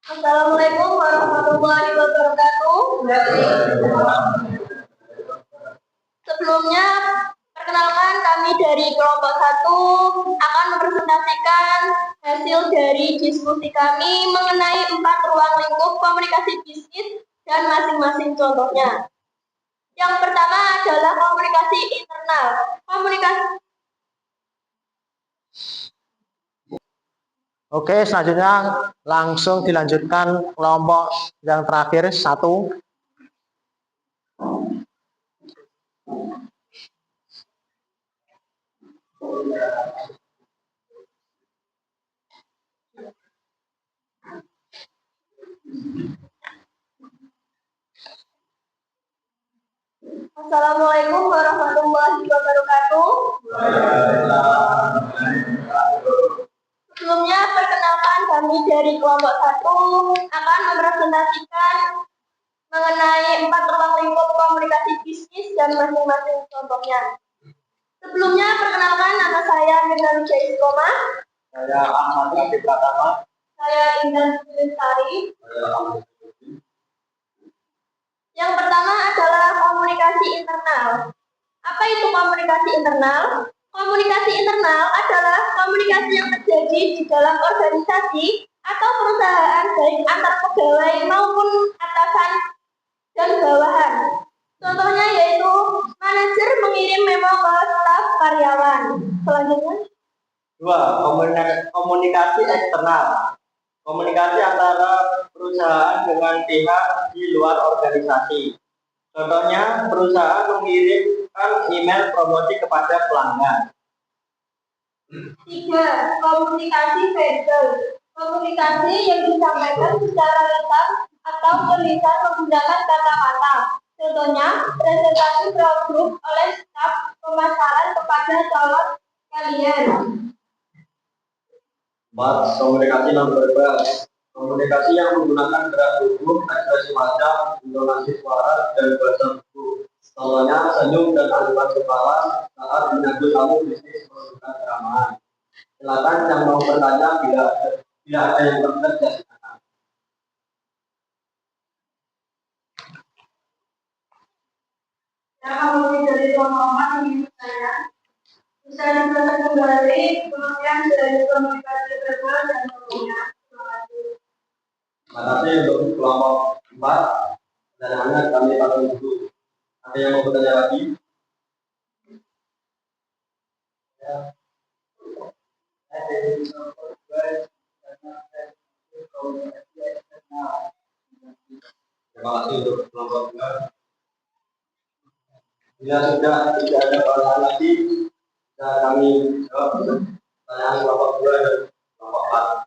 Assalamualaikum warahmatullahi wabarakatuh. Sebelumnya, perkenalkan kami dari kelompok 1 akan mempresentasikan hasil dari diskusi kami mengenai 4 ruang lingkup komunikasi bisnis dan masing-masing contohnya. Yang pertama adalah komunikasi internal. Oke, selanjutnya langsung dilanjutkan kelompok yang terakhir 1. Assalamualaikum warahmatullahi wabarakatuh. Sebelumnya, perkenalkan kami dari kelompok 1 akan mempresentasikan mengenai 4 ruang lingkup komunikasi bisnis dan masing-masing contohnya. Sebelumnya, perkenalkan nama saya Mirna Wijaya Iskoma. Saya Ahmad Rafi Pratama. Saya Intan Lestari. Yang pertama adalah komunikasi internal. Apa itu komunikasi internal? Komunikasi internal adalah komunikasi yang terjadi di dalam organisasi atau perusahaan baik antar pegawai maupun atasan dan bawahan. Contohnya yaitu manajer mengirim memo ke staf karyawan. Selanjutnya. 2. Komunikasi eksternal. Komunikasi antara perusahaan dengan pihak di luar organisasi. Contohnya, perusahaan mengirimkan email promosi kepada pelanggan. 3. Komunikasi verbal. Komunikasi yang disampaikan secara lisan atau tulisan menggunakan kata-kata. Contohnya, presentasi produk oleh staf pemasaran kepada calon klien. 4. Komunikasi nonverbal. Komunikasi yang menggunakan gerak tubuh, ekspresi wajah, intonasi suara, dan bahasa tubuh. Contohnya, senyum dan angkat kepala saat menyambut tamu bisnis menunjukkan keramahan. Silakan yang mau bertanya bila ada yang terjadi. Kami dari kelompok ini saya bisa dijelaskan kembali pengertian dari komunikasi verbal dan tentunya. Terima kasih untuk kelompok 4. Pertanyaannya kami akan dulu. Ada yang mau bertanya lagi? Ya. Terima kasih untuk kelompok 2. Bila sudah tidak ada pertanyaan lagi, kami jawab pertanyaan kelompok 2 dan kelompok 4.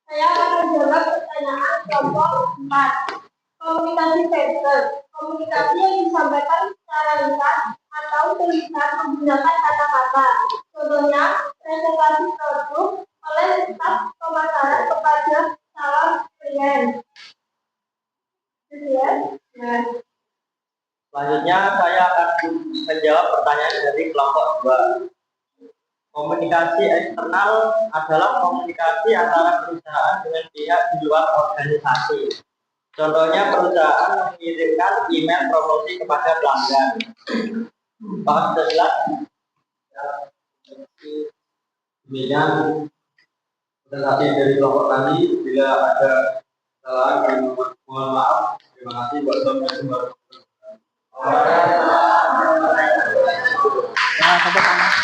Saya akan menjawab pertanyaan kelompok 4. Komunikasi verbal. Komunikasi yang disampaikan secara lisan atau tulisan menggunakan kata-kata. Contohnya, presentasi produk oleh staf pemasaran kepada calon klien. Selanjutnya saya akan menjawab pertanyaan dari kelompok 2. Komunikasi eksternal adalah komunikasi antara perusahaan dengan pihak di luar organisasi. Contohnya perusahaan mengirimkan email promosi kepada pelanggan. Apakah sudah jelas? Demikian presentasi dari kelompok kami. Bila ada kesalahan, mohon maaf. Terima kasih. Wassalamualaikum warahmatullahi wabarakatuh.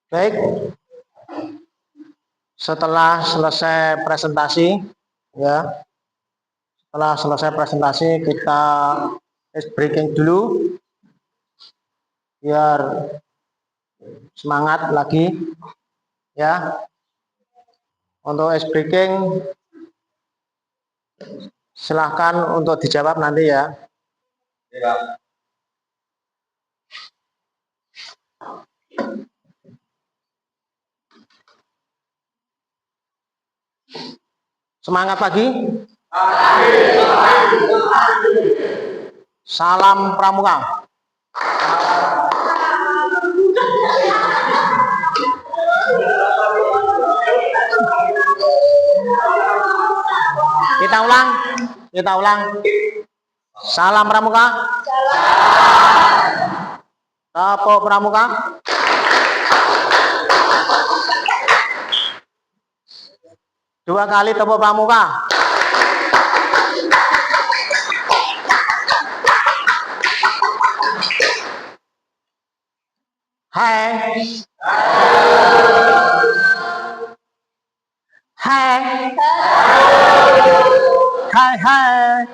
Baik, setelah selesai presentasi, ya, setelah selesai presentasi kita ice breaking dulu, biar semangat lagi, ya. Untuk ice breaking, silahkan untuk dijawab nanti ya. Ya. Semangat lagi. Salam Pramuka. Kita ulang. Salam Pramuka. Tepuk Pramuka. Dua kali tepuk Pramuka. Hai. Hai. Hai.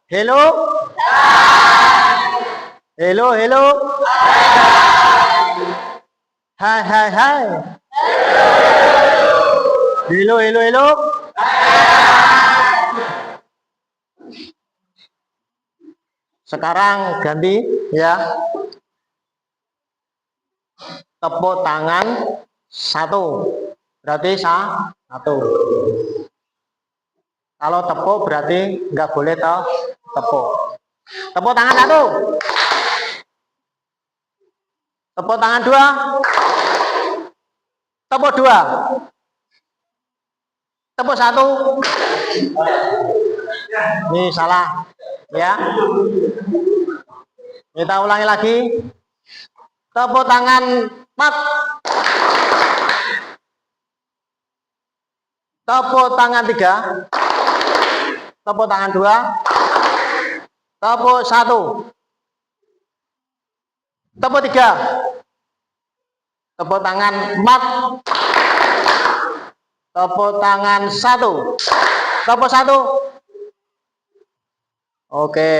Hello. Hello. Hai. Hello. Sekarang ganti ya. Tepuk tangan 1. Berarti 1. Kalau tepuk berarti nggak boleh tepuk. Tepuk tangan 1. Tepuk tangan 2. Tepuk 2. Tepuk 1. Ini salah ya. Kita ulangi lagi. Tepuk tangan 4. Tepuk tangan 3. Tepuk tangan 2. Tepuk 1. Tepuk 3. Tepuk tangan 4. Tepuk tangan 1. Tepuk 1. Oke.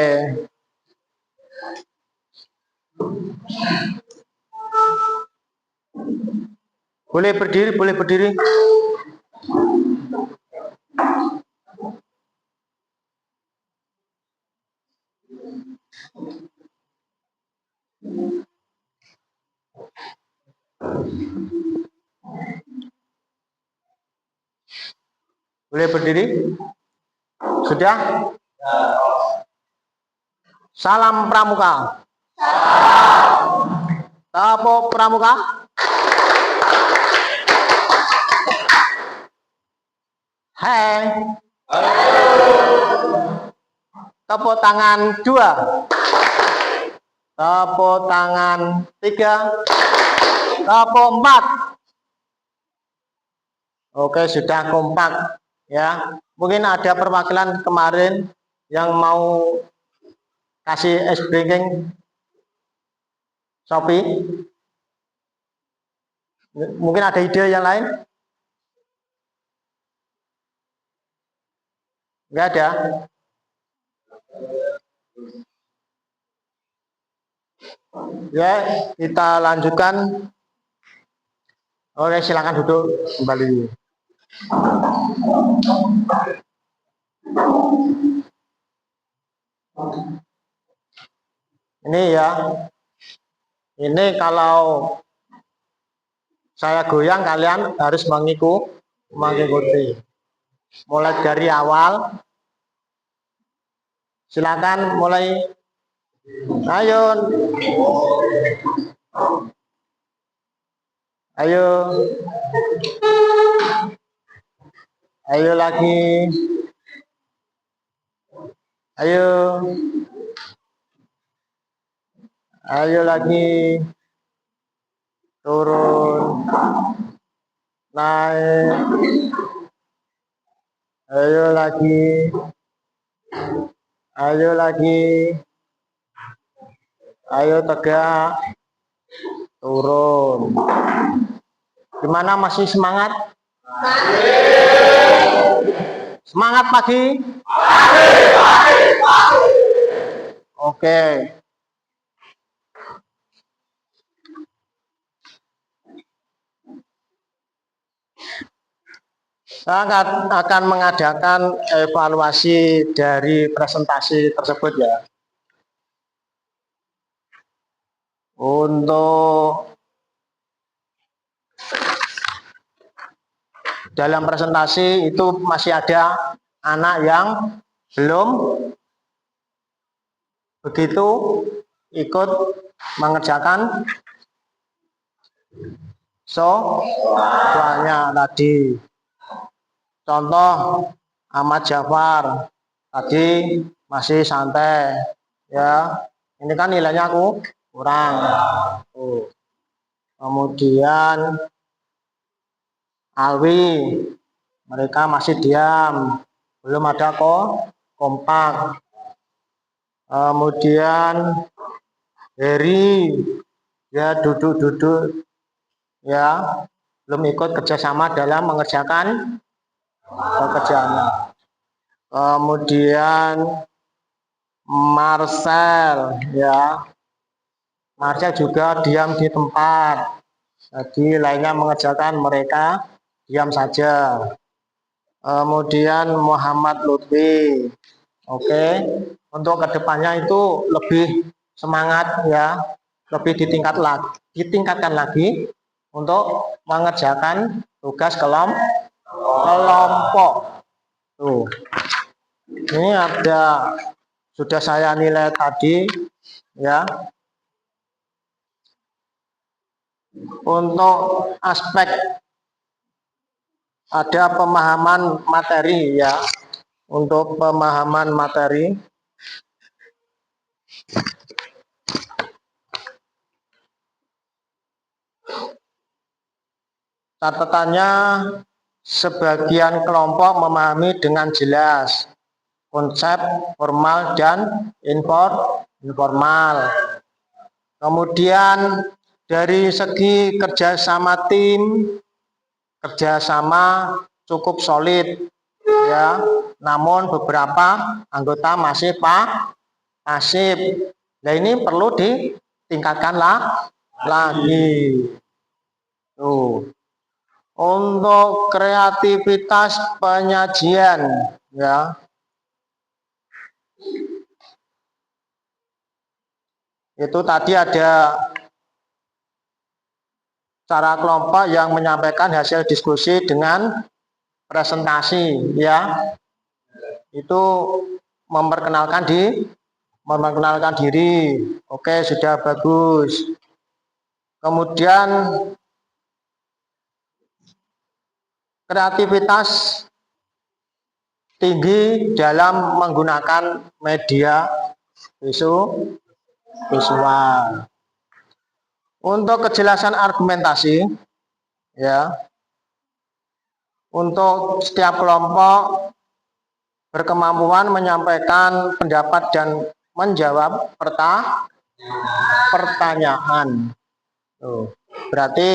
Boleh berdiri. Boleh berdiri? Sudah? Salam Pramuka. Tepuk Pramuka. Hai. Tepuk tangan 2. Tepuk tangan 3. Tepuk 4. Oke, sudah kompak ya. Mungkin ada perwakilan kemarin yang mau kasih es bringking Shopee. Mungkin ada ide yang lain? Enggak ada. Ya, kita lanjutkan. Oke, silakan duduk kembali. Ini ya. Ini kalau saya goyang kalian harus mengikuti. Mulai dari awal. Silakan mulai. Ayo. Ayo. Ayo lagi. Ayo. Ayo lagi. Turun. Naik. Ayo lagi. Ayo lagi. Ayo tegak. Turun. Gimana, masih semangat? Semangat pagi? Oke. Saya akan mengadakan evaluasi dari presentasi tersebut ya. Untuk dalam presentasi itu masih ada anak yang belum begitu ikut mengerjakan soalnya tadi. Contoh Ahmad Jafar tadi masih santai ya. Ini kan nilainya aku kurang. Kemudian Alwi, mereka masih diam, belum ada kompak. Kemudian Heri, ya duduk-duduk ya, belum ikut kerjasama dalam mengerjakan pekerjaannya. Kemudian Marcel ya, Marcel juga diam di tempat. Jadi lainnya mengerjakan, mereka diam saja. Kemudian Muhammad Lutfi. Oke, untuk kedepannya itu lebih semangat ya, lebih ditingkatkan lagi untuk mengerjakan tugas kelompok. Tuh. Ini ada, sudah saya nilai tadi ya. Untuk aspek ada pemahaman materi ya. Untuk pemahaman materi catatannya, sebagian kelompok memahami dengan jelas konsep formal dan informal. Kemudian dari segi kerjasama tim, kerjasama cukup solid ya, namun beberapa anggota masih pasif. Nah, ini perlu ditingkatkan lagi. Tuh. Untuk kreativitas penyajian ya, itu tadi ada cara kelompok yang menyampaikan hasil diskusi dengan presentasi ya. Itu memperkenalkan diri. Oke, sudah bagus. Kemudian kreativitas tinggi dalam menggunakan media visual. Untuk kejelasan argumentasi, ya, untuk setiap kelompok berkemampuan menyampaikan pendapat dan menjawab pertanyaan. Tuh. Berarti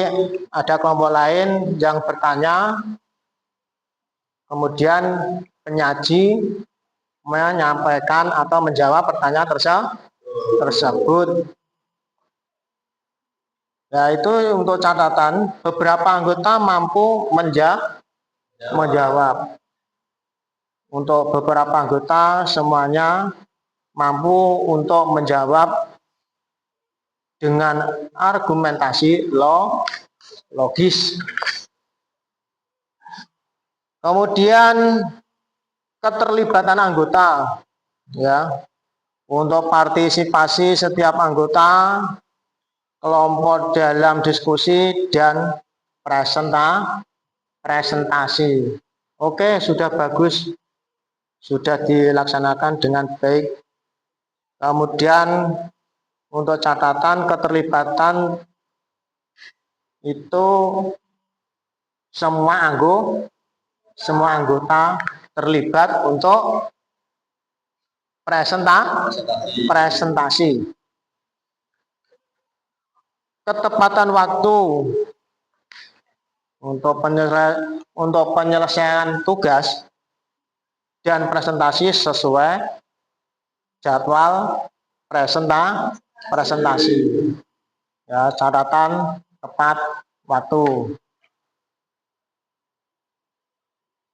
ada kelompok lain yang bertanya, kemudian penyaji menyampaikan atau menjawab pertanyaan tersebut. Ya, itu untuk catatan, beberapa anggota mampu menjawab. Untuk beberapa anggota semuanya mampu untuk menjawab dengan argumentasi logis. Kemudian keterlibatan anggota, ya, untuk partisipasi setiap anggota kelompok dalam diskusi dan presentasi. Oke, sudah bagus, sudah dilaksanakan dengan baik. Kemudian untuk catatan keterlibatan itu semua anggota terlibat untuk presentasi. Ketepatan waktu untuk penyelesaian tugas dan presentasi sesuai jadwal presentasi. Ya, catatan tepat waktu.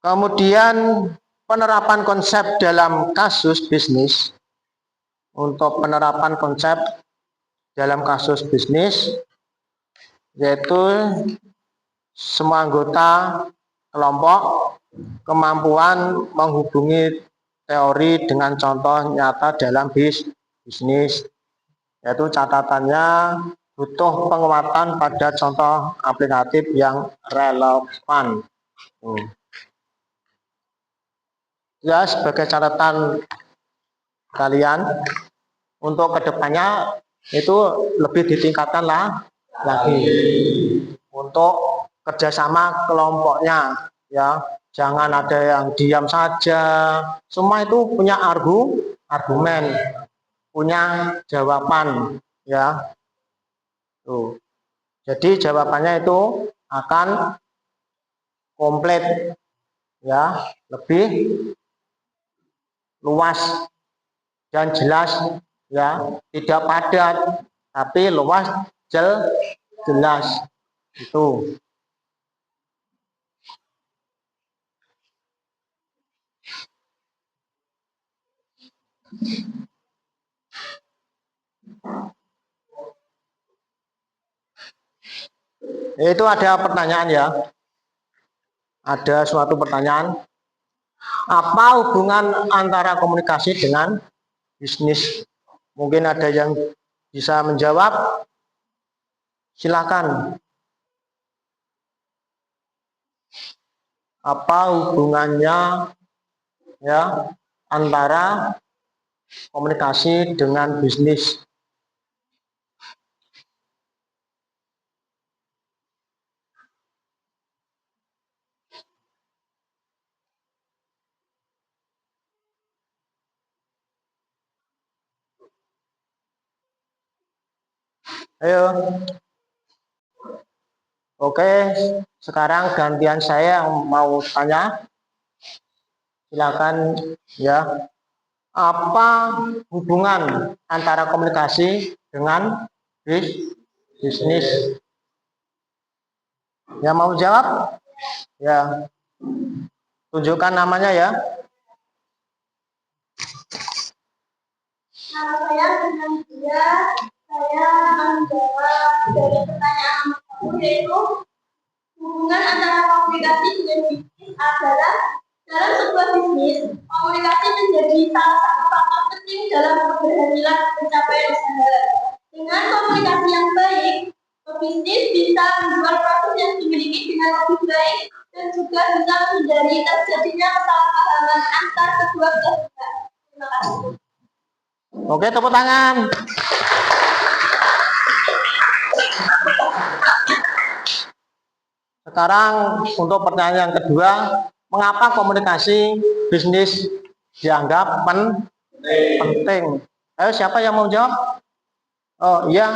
Kemudian penerapan konsep dalam kasus bisnis. Untuk penerapan konsep dalam kasus bisnis, yaitu semua anggota kelompok kemampuan menghubungi teori dengan contoh nyata dalam bisnis, yaitu catatannya butuh penguatan pada contoh aplikatif yang relevan. Ya, sebagai catatan kalian untuk kedepannya itu lebih ditingkatkan lagi untuk kerjasama kelompoknya, ya, jangan ada yang diam saja. Semua itu punya argumen, punya jawaban, ya. Tuh. Jadi jawabannya itu akan komplit, ya, lebih luas dan jelas, ya, tidak padat tapi luas jelas. Itu ada pertanyaan, ya, ada suatu pertanyaan, apa hubungan antara komunikasi dengan bisnis? Mungkin ada yang bisa menjawab, silakan. Apa hubungannya, ya, antara komunikasi dengan bisnis? Ayo. Oke, sekarang gantian saya yang mau tanya. Silakan, ya. Apa hubungan antara komunikasi dengan bisnis? Yang mau jawab? Ya. Tunjukkan namanya, ya. Nama saya dengan dia, saya akan menjawab dari pertanyaan nomor 1, yaitu hubungan antara komunikasi dengan bisnis adalah dalam sebuah bisnis, komunikasi menjadi salah satu faktor penting dalam keberhasilan pencapaian usaha. Dengan komunikasi yang baik, pebisnis bisa menjual produk yang dimiliki dengan lebih baik dan juga bisa menghindari terjadinya kesalahpahaman antar kedua belah pihak. Terima kasih. Oke, tepuk tangan. Sekarang untuk pertanyaan yang kedua, mengapa komunikasi bisnis dianggap penting? Ayo, siapa yang mau jawab? Oh iya,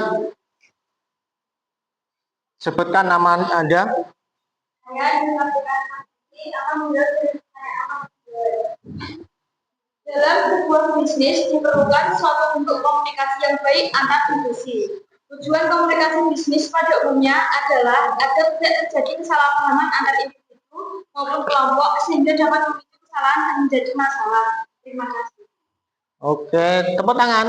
sebutkan nama Anda. Saya ini akan menjawab pertanyaan dalam sebuah bisnis diperlukan suatu bentuk komunikasi yang baik antar divisi. Tujuan komunikasi bisnis pada umumnya adalah agar tidak terjadi kesalahpahaman antar individu maupun kelompok sehingga dapat memicu kesalahan dan menjadi masalah. Terima kasih. Oke, tepuk tangan.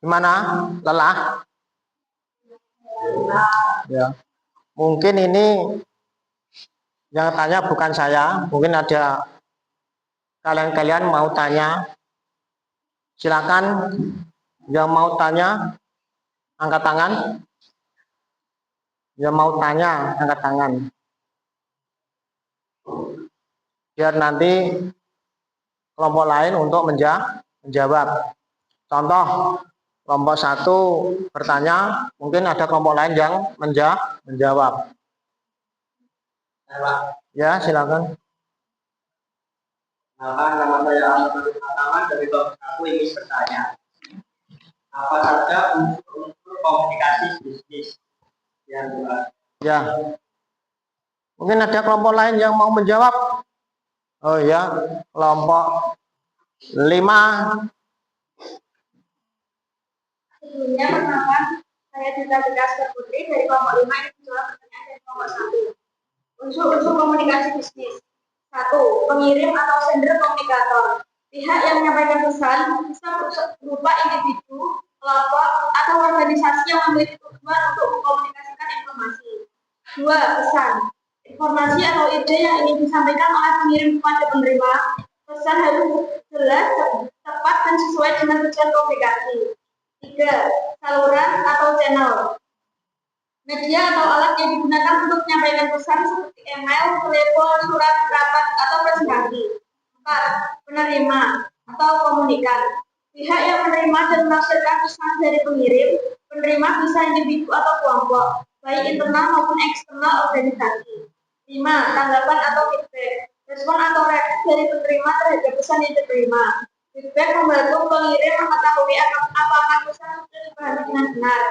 Gimana? Lelah? Ya. Mungkin ini yang tanya bukan saya, mungkin ada kalian mau tanya. Silakan yang mau tanya angkat tangan. Yang mau tanya angkat tangan. Biar nanti kelompok lain untuk menjawab. Contoh, kelompok 1 bertanya, mungkin ada kelompok lain yang menjawab. Ya, silakan. Nama saya Alfred Ataman dari kelompok 1 ingin bertanya. Apa saja unsur komunikasi bisnis yang dibahas? Ya. Mungkin ada kelompok lain yang mau menjawab. Oh ya, kelompok 5. Sebelumnya, perkenalkan, saya Dita Dekas Putri dari kelompok 5 yang menjawab pertanyaan dari kelompok 1. Unsur-unsur komunikasi bisnis. 1. Pengirim atau sender komunikator. Pihak yang menyampaikan pesan bisa berupa individu, kelompok, atau organisasi yang memiliki tujuan untuk mengkomunikasikan informasi. 2. Pesan. Informasi atau ide yang ingin disampaikan oleh pengirim kepada penerima. Pesan harus jelas, tepat, dan sesuai dengan tujuan komunikasi. 3. Saluran atau channel. Media atau alat yang digunakan untuk menyampaikan pesan seperti email, telepon, surat, rapat, atau presentasi. 4. Penerima atau komunikan. Pihak yang menerima dan menafsirkan pesan dari pengirim. Penerima bisa individu atau kelompok, baik internal maupun eksternal organisasi. 5. Tanggapan atau feedback. Respon atau reaksi dari penerima terhadap pesan yang diterima. Feedback membantu pengirim mengetahui apakah pesan sudah dipahami dengan benar.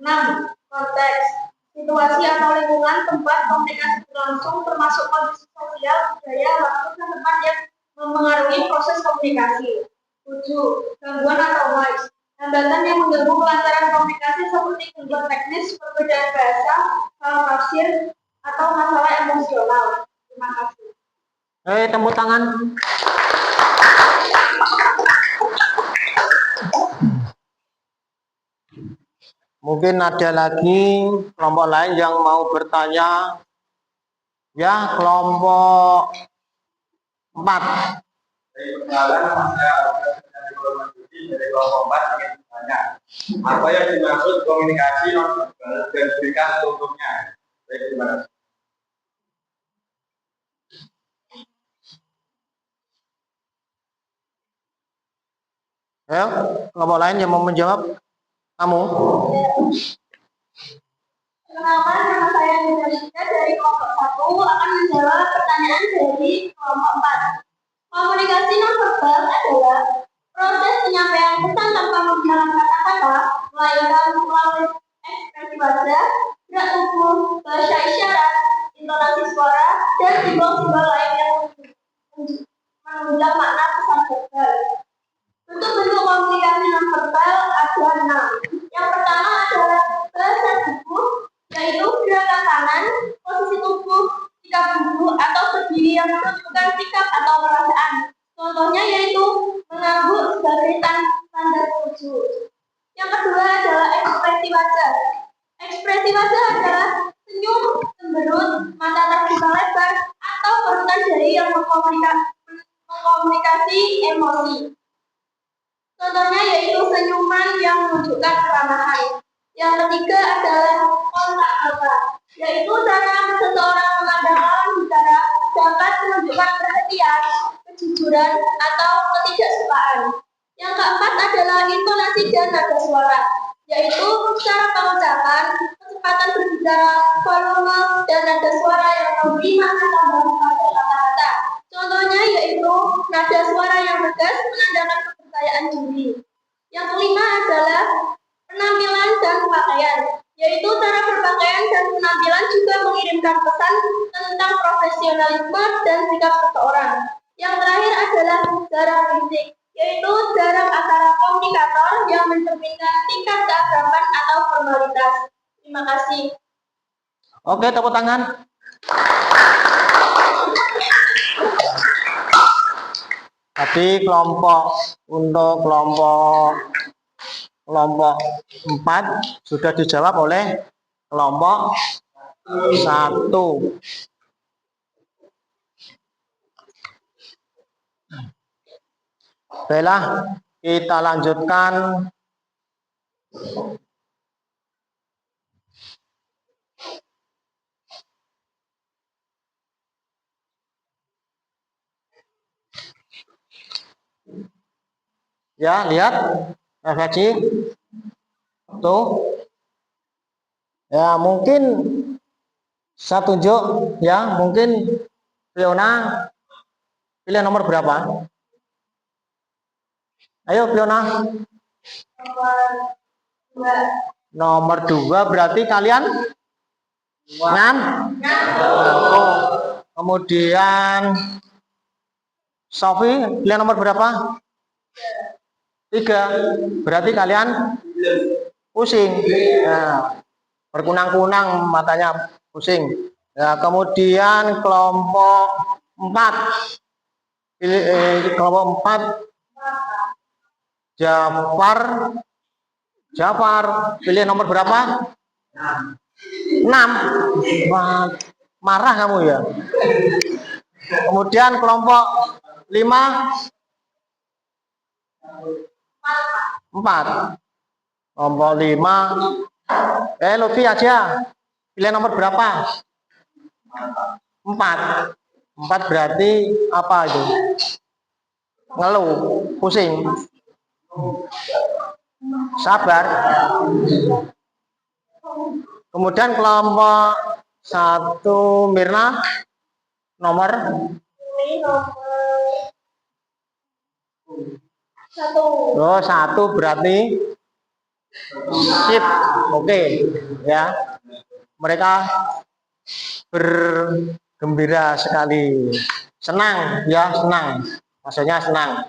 6. Konteks. Situasi atau lingkungan tempat komunikasi berlangsung termasuk kondisi sosial, budaya, waktu, dan tempat yang mempengaruhi proses komunikasi. 7. Gangguan atau noise. Hambatan yang mengganggu kelancaran komunikasi seperti gangguan teknis, perbedaan bahasa, salah tafsir, atau masalah emosional. Terima kasih. Tepuk tangan. Mungkin ada lagi kelompok lain yang mau bertanya. Ya, kelompok 4. Perkenalan, nama saya dari kelompok 4 ingin bertanya. Apa yang dimaksud komunikasi non-verbal dan berikan contohnya? Baik, terima kasih. Ayo, kelompok lain yang mau menjawab. Kamu. Perkenalkan, nama saya Dita dari kelompok 1 akan menjawab pertanyaan dari kelompok 4. Komunikasi non-verbal adalah proses penyampaian pesan tanpa menggunakan kata-kata, melainkan melalui ekspresi wajah, gerak tubuh, bahasa isyarat, intonasi suara, dan simbol-simbol lain yang menunjukkan makna pesan verbal. Bentuk-bentuk komunikasi non-verbal ada 6. Yang pertama adalah bahasa tubuh, yaitu gerakan tangan, posisi tubuh, sikap duduk atau berdiri yang menunjukkan sikap atau perasaan. Contohnya yaitu mengangguk sebagai tanda sujud. Yang kedua adalah ekspresi wajah. Ekspresi wajah adalah senyum, cemberut, mata terbuka lebar, atau perutan jari yang mengkomunikasi emosi. Contohnya yaitu senyuman yang menunjukkan keramahan. Yang ketiga adalah kontak mata, yaitu cara seseorang memandang lawan bicara dapat menunjukkan perhatian, kejujuran, atau ketidaksukaan. Yang keempat adalah intonasi dan nada suara, yaitu cara pengucapan, kecepatan berbicara, volume, dan nada suara yang memberi makna tambahan pada kata-kata. Contohnya yaitu nada suara yang tegas menandakan kepercayaan diri. Yang kelima adalah penampilan dan pakaian, yaitu cara berpakaian dan penampilan juga mengirimkan pesan tentang profesionalisme dan sikap seseorang. Yang terakhir adalah jarak fisik, yaitu jarak antara komunikator yang mencerminkan tingkat keakraban atau formalitas. Terima kasih. Oke, tepuk tangan. Tadi untuk kelompok 4 sudah dijawab oleh kelompok 1. Baiklah, kita lanjutkan. Ya, lihat refleksi. Tuh. Ya, mungkin saya tunjuk ya, mungkin Fiona pilih nomor berapa? Ayo Fiona. Nomor 2 berarti kalian 6. Kemudian Sofi pilih nomor berapa? 3. Berarti kalian pusing. Nah, berkunang-kunang matanya pusing. Ya, kemudian kelompok 4 kelompok 4 Jafar pilih nomor berapa? 6. Marah kamu ya. Kemudian kelompok 5 4. Kelompok 5 Lutfi aja pilih nomor berapa? 4 berarti apa itu? Ngeluh, pusing. Sabar. Kemudian kelompok 1 Mirna nomor 1 berarti sip. Oke, ya. Mereka bergembira sekali. Senang ya, senang. Maksudnya senang.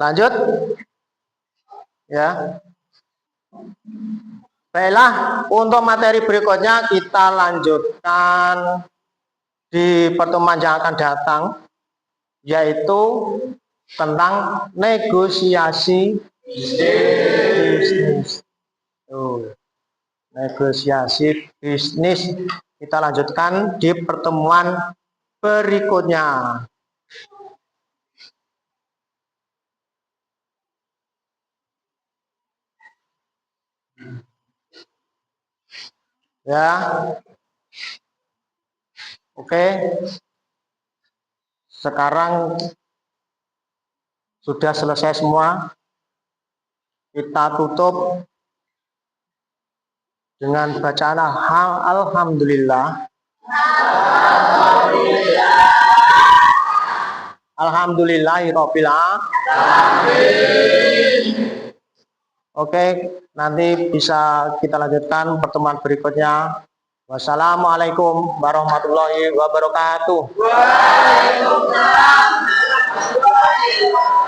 Lanjut. Ya. Baiklah, untuk materi berikutnya kita lanjutkan di pertemuan yang akan datang, yaitu tentang negosiasi bisnis. Negosiasi bisnis kita lanjutkan di pertemuan berikutnya. Ya. Oke. Sekarang sudah selesai semua. Kita tutup dengan bacaan alhamdulillah. Alhamdulillahirabbil alamin. Oke, nanti bisa kita lanjutkan pertemuan berikutnya. Wassalamualaikum warahmatullahi wabarakatuh. Waalaikumsalam warahmatullahi wabarakatuh.